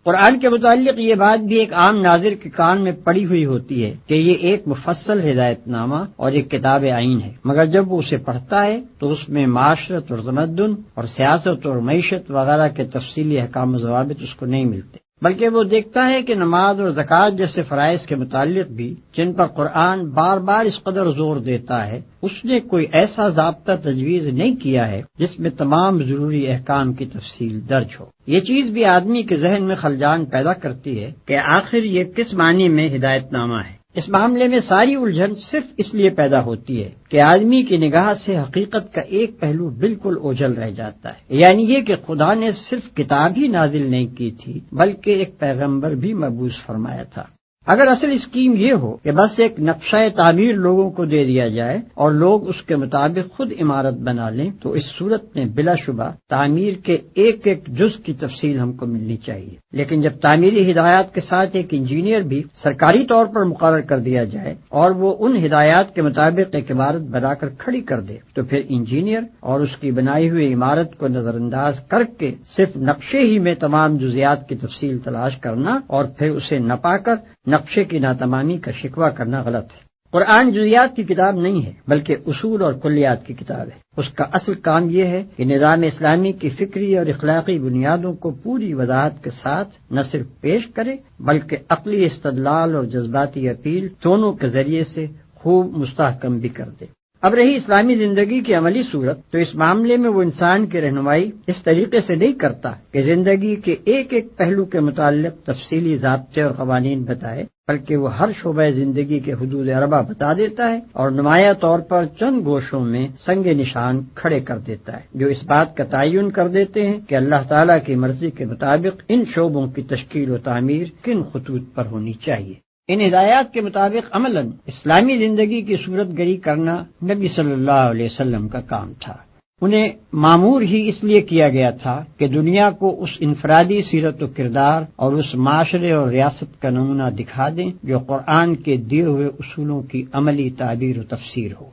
قرآن کے متعلق یہ بات بھی ایک عام ناظر کے کان میں پڑی ہوئی ہوتی ہے کہ یہ ایک مفصل ہدایت نامہ اور ایک کتاب عین ہے، مگر جب وہ اسے پڑھتا ہے تو اس میں معاشرت اور تمدن اور سیاست اور معیشت وغیرہ کے تفصیلی احکام و ضوابط اس کو نہیں ملتے، بلکہ وہ دیکھتا ہے کہ نماز اور زکوٰۃ جیسے فرائض کے متعلق بھی جن پر قرآن بار بار اس قدر زور دیتا ہے اس نے کوئی ایسا ضابطہ تجویز نہیں کیا ہے جس میں تمام ضروری احکام کی تفصیل درج ہو۔ یہ چیز بھی آدمی کے ذہن میں خلجان پیدا کرتی ہے کہ آخر یہ کس معنی میں ہدایت نامہ ہے۔ اس معاملے میں ساری الجھن صرف اس لیے پیدا ہوتی ہے کہ آدمی کی نگاہ سے حقیقت کا ایک پہلو بالکل اوجھل رہ جاتا ہے، یعنی یہ کہ خدا نے صرف کتاب ہی نازل نہیں کی تھی بلکہ ایک پیغمبر بھی مبعوث فرمایا تھا۔ اگر اصل اسکیم یہ ہو کہ بس ایک نقشہ تعمیر لوگوں کو دے دیا جائے اور لوگ اس کے مطابق خود عمارت بنا لیں تو اس صورت میں بلا شبہ تعمیر کے ایک ایک جز کی تفصیل ہم کو ملنی چاہیے، لیکن جب تعمیری ہدایات کے ساتھ ایک انجینئر بھی سرکاری طور پر مقرر کر دیا جائے اور وہ ان ہدایات کے مطابق ایک عمارت بنا کر کھڑی کر دے تو پھر انجینئر اور اس کی بنائی ہوئی عمارت کو نظر انداز کر کے صرف نقشے ہی میں تمام جزیات کی تفصیل تلاش کرنا اور پھر اسے نہ پا کر نقشے کی ناتمامی کا شکوہ کرنا غلط ہے۔ قرآن جزیات کی کتاب نہیں ہے بلکہ اصول اور کلیات کی کتاب ہے۔ اس کا اصل کام یہ ہے کہ نظام اسلامی کی فکری اور اخلاقی بنیادوں کو پوری وضاحت کے ساتھ نہ صرف پیش کرے بلکہ عقلی استدلال اور جذباتی اپیل دونوں کے ذریعے سے خوب مستحکم بھی کر دے۔ اب رہی اسلامی زندگی کی عملی صورت، تو اس معاملے میں وہ انسان کی رہنمائی اس طریقے سے نہیں کرتا کہ زندگی کے ایک ایک پہلو کے متعلق تفصیلی ضابطے اور قوانین بتائے، بلکہ وہ ہر شعبہ زندگی کے حدود اربع بتا دیتا ہے اور نمایاں طور پر چند گوشوں میں سنگ نشان کھڑے کر دیتا ہے جو اس بات کا تعین کر دیتے ہیں کہ اللہ تعالیٰ کی مرضی کے مطابق ان شعبوں کی تشکیل و تعمیر کن خطوط پر ہونی چاہیے۔ ان ہدایات کے مطابق عملاً اسلامی زندگی کی صورت گری کرنا نبی صلی اللہ علیہ وسلم کا کام تھا۔ انہیں معمور ہی اس لیے کیا گیا تھا کہ دنیا کو اس انفرادی سیرت و کردار اور اس معاشرے اور ریاست کا نمونہ دکھا دیں جو قرآن کے دیے ہوئے اصولوں کی عملی تعبیر و تفسیر ہو۔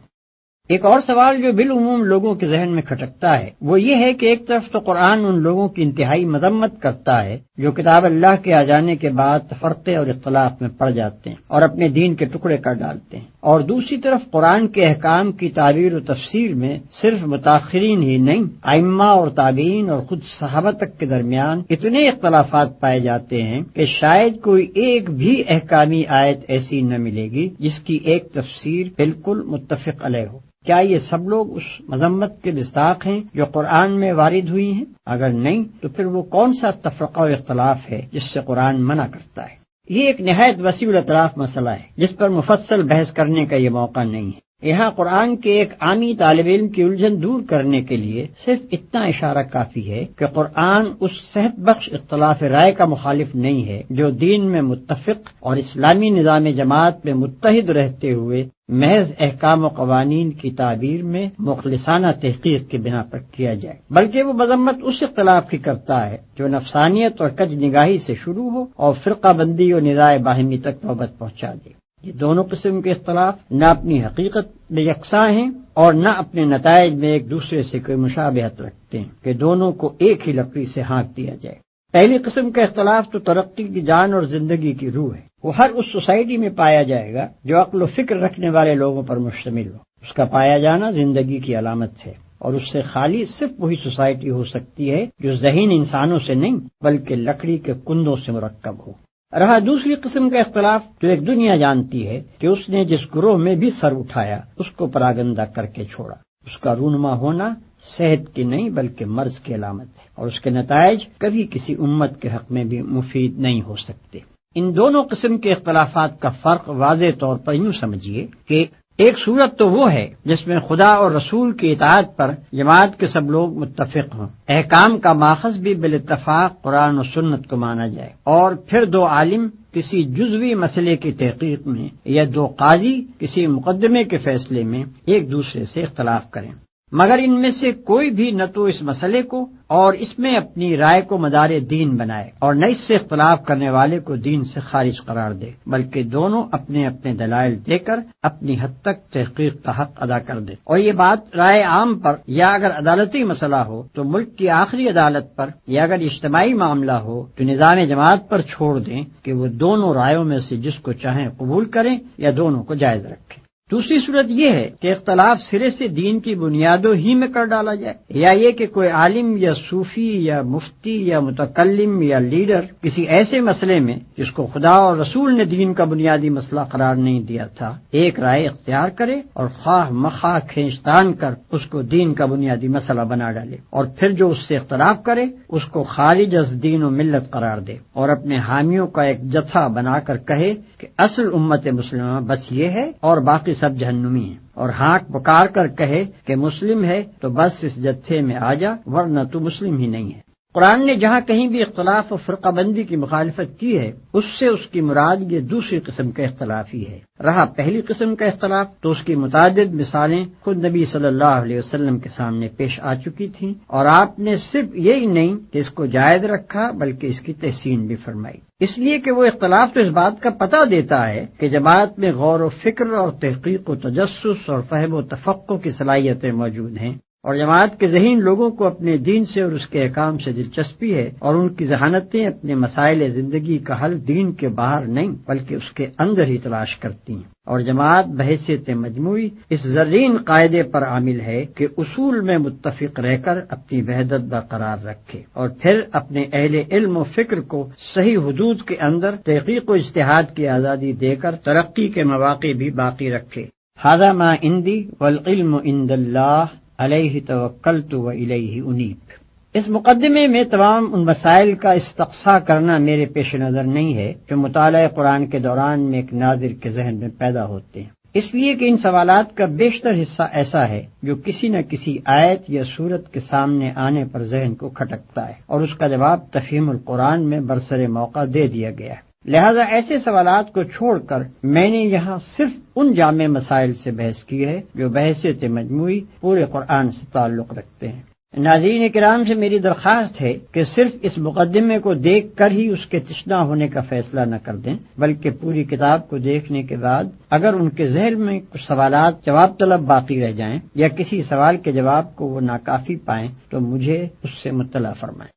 ایک اور سوال جو بالعموم لوگوں کے ذہن میں کھٹکتا ہے وہ یہ ہے کہ ایک طرف تو قرآن ان لوگوں کی انتہائی مذمت کرتا ہے جو کتاب اللہ کے آ جانے کے بعد تفرقے اور اختلاف میں پڑ جاتے ہیں اور اپنے دین کے ٹکڑے کر ڈالتے ہیں، اور دوسری طرف قرآن کے احکام کی تعبیر و تفسیر میں صرف متاخرین ہی نہیں، ائمہ اور تابعین اور خود صحابہ تک کے درمیان اتنے اختلافات پائے جاتے ہیں کہ شاید کوئی ایک بھی احکامی آیت ایسی نہ ملے گی جس کی ایک تفسیر بالکل متفق علیہ ہو۔ کیا یہ سب لوگ اس مذمت کے مصداق ہیں جو قرآن میں وارد ہوئی ہیں؟ اگر نہیں تو پھر وہ کون سا تفرقہ و اختلاف ہے جس سے قرآن منع کرتا ہے؟ یہ ایک نہایت وسیع الاطراف مسئلہ ہے جس پر مفصل بحث کرنے کا یہ موقع نہیں ہے۔ یہاں قرآن کے ایک عامی طالب علم کی الجھن دور کرنے کے لیے صرف اتنا اشارہ کافی ہے کہ قرآن اس صحت بخش اختلاف رائے کا مخالف نہیں ہے جو دین میں متفق اور اسلامی نظام جماعت میں متحد رہتے ہوئے محض احکام و قوانین کی تعبیر میں مخلصانہ تحقیق کی بنا پر کیا جائے، بلکہ وہ مذمت اس اختلاف کی کرتا ہے جو نفسانیت اور کج نگاہی سے شروع ہو اور فرقہ بندی اور نزاع باہمی تک نوبت پہنچا دے۔ یہ دونوں قسم کے اختلاف نہ اپنی حقیقت میں یکساں ہیں اور نہ اپنے نتائج میں ایک دوسرے سے کوئی مشابہت رکھتے ہیں کہ دونوں کو ایک ہی لکڑی سے ہانک دیا جائے۔ پہلی قسم کا اختلاف تو ترقی کی جان اور زندگی کی روح ہے۔ وہ ہر اس سوسائٹی میں پایا جائے گا جو عقل و فکر رکھنے والے لوگوں پر مشتمل ہو۔ اس کا پایا جانا زندگی کی علامت ہے اور اس سے خالی صرف وہی سوسائٹی ہو سکتی ہے جو ذہین انسانوں سے نہیں بلکہ لکڑی کے کندوں سے مرکب ہو۔ رہا دوسری قسم کا اختلاف جو ایک دنیا جانتی ہے کہ اس نے جس گروہ میں بھی سر اٹھایا اس کو پراگندہ کر کے چھوڑا، اس کا رونما ہونا صحت کی نہیں بلکہ مرض کی علامت ہے اور اس کے نتائج کبھی کسی امت کے حق میں بھی مفید نہیں ہو سکتے۔ ان دونوں قسم کے اختلافات کا فرق واضح طور پر یوں سمجھیے کہ ایک صورت تو وہ ہے جس میں خدا اور رسول کی اطاعت پر جماعت کے سب لوگ متفق ہوں، احکام کا ماخذ بھی بالاتفاق قرآن و سنت کو مانا جائے، اور پھر دو عالم کسی جزوی مسئلے کی تحقیق میں یا دو قاضی کسی مقدمے کے فیصلے میں ایک دوسرے سے اختلاف کریں، مگر ان میں سے کوئی بھی نہ تو اس مسئلے کو اور اس میں اپنی رائے کو مدار دین بنائے اور نہ اس سے اختلاف کرنے والے کو دین سے خارج قرار دے، بلکہ دونوں اپنے اپنے دلائل دے کر اپنی حد تک تحقیق کا حق ادا کر دے، اور یہ بات رائے عام پر یا اگر عدالتی مسئلہ ہو تو ملک کی آخری عدالت پر یا اگر اجتماعی معاملہ ہو تو نظام جماعت پر چھوڑ دیں کہ وہ دونوں رائےوں میں سے جس کو چاہیں قبول کریں یا دونوں کو جائز رکھیں۔ دوسری صورت یہ ہے کہ اختلاف سرے سے دین کی بنیادوں ہی میں کر ڈالا جائے، یا یہ کہ کوئی عالم یا صوفی یا مفتی یا متکلم یا لیڈر کسی ایسے مسئلے میں جس کو خدا اور رسول نے دین کا بنیادی مسئلہ قرار نہیں دیا تھا ایک رائے اختیار کرے اور خواہ مخواہ کھینچتان کر اس کو دین کا بنیادی مسئلہ بنا ڈالے، اور پھر جو اس سے اختلاف کرے اس کو خارج از دین و ملت قرار دے اور اپنے حامیوں کا ایک جتھا بنا کر کہے کہ اصل امت مسلمہ بس یہ ہے اور باقی سب جہنمی ہیں، اور ہانک پکار کر کہے کہ مسلم ہے تو بس اس جتھے میں آ جا، ورنہ تو مسلم ہی نہیں ہے۔ قرآن نے جہاں کہیں بھی اختلاف و فرقہ بندی کی مخالفت کی ہے، اس سے اس کی مراد یہ دوسری قسم کا اختلاف ہی ہے۔ رہا پہلی قسم کا اختلاف تو اس کی متعدد مثالیں خود نبی صلی اللہ علیہ وسلم کے سامنے پیش آ چکی تھیں، اور آپ نے صرف یہی نہیں کہ اس کو جائز رکھا بلکہ اس کی تحسین بھی فرمائی، اس لیے کہ وہ اختلاف تو اس بات کا پتہ دیتا ہے کہ جماعت میں غور و فکر اور تحقیق و تجسس اور فہم و تفقع کی صلاحیتیں موجود ہیں، اور جماعت کے ذہین لوگوں کو اپنے دین سے اور اس کے احکام سے دلچسپی ہے، اور ان کی ذہانتیں اپنے مسائل زندگی کا حل دین کے باہر نہیں بلکہ اس کے اندر ہی تلاش کرتی ہیں، اور جماعت بحیثیت مجموعی اس زرین قاعدے پر عامل ہے کہ اصول میں متفق رہ کر اپنی وحدت برقرار رکھے، اور پھر اپنے اہل علم و فکر کو صحیح حدود کے اندر تحقیق و اجتہاد کی آزادی دے کر ترقی کے مواقع بھی باقی رکھے۔ ھذا ما عندی والعلم عند اللہ علیہ توکلت و الیہ انیب۔ اس مقدمے میں تمام ان مسائل کا استقصاء کرنا میرے پیش نظر نہیں ہے جو مطالعہ قرآن کے دوران میں ایک ناظر کے ذہن میں پیدا ہوتے ہیں، اس لیے کہ ان سوالات کا بیشتر حصہ ایسا ہے جو کسی نہ کسی آیت یا سورت کے سامنے آنے پر ذہن کو کھٹکتا ہے، اور اس کا جواب تفہیم القرآن میں برسر موقع دے دیا گیا ہے۔ لہذا ایسے سوالات کو چھوڑ کر میں نے یہاں صرف ان جامع مسائل سے بحث کی ہے جو بحیثیت مجموعی پورے قرآن سے تعلق رکھتے ہیں۔ ناظرین کرام سے میری درخواست ہے کہ صرف اس مقدمے کو دیکھ کر ہی اس کے تشنہ ہونے کا فیصلہ نہ کر دیں، بلکہ پوری کتاب کو دیکھنے کے بعد اگر ان کے ذہن میں کچھ سوالات جواب طلب باقی رہ جائیں یا کسی سوال کے جواب کو وہ ناکافی پائیں تو مجھے اس سے مطلع فرمائیں۔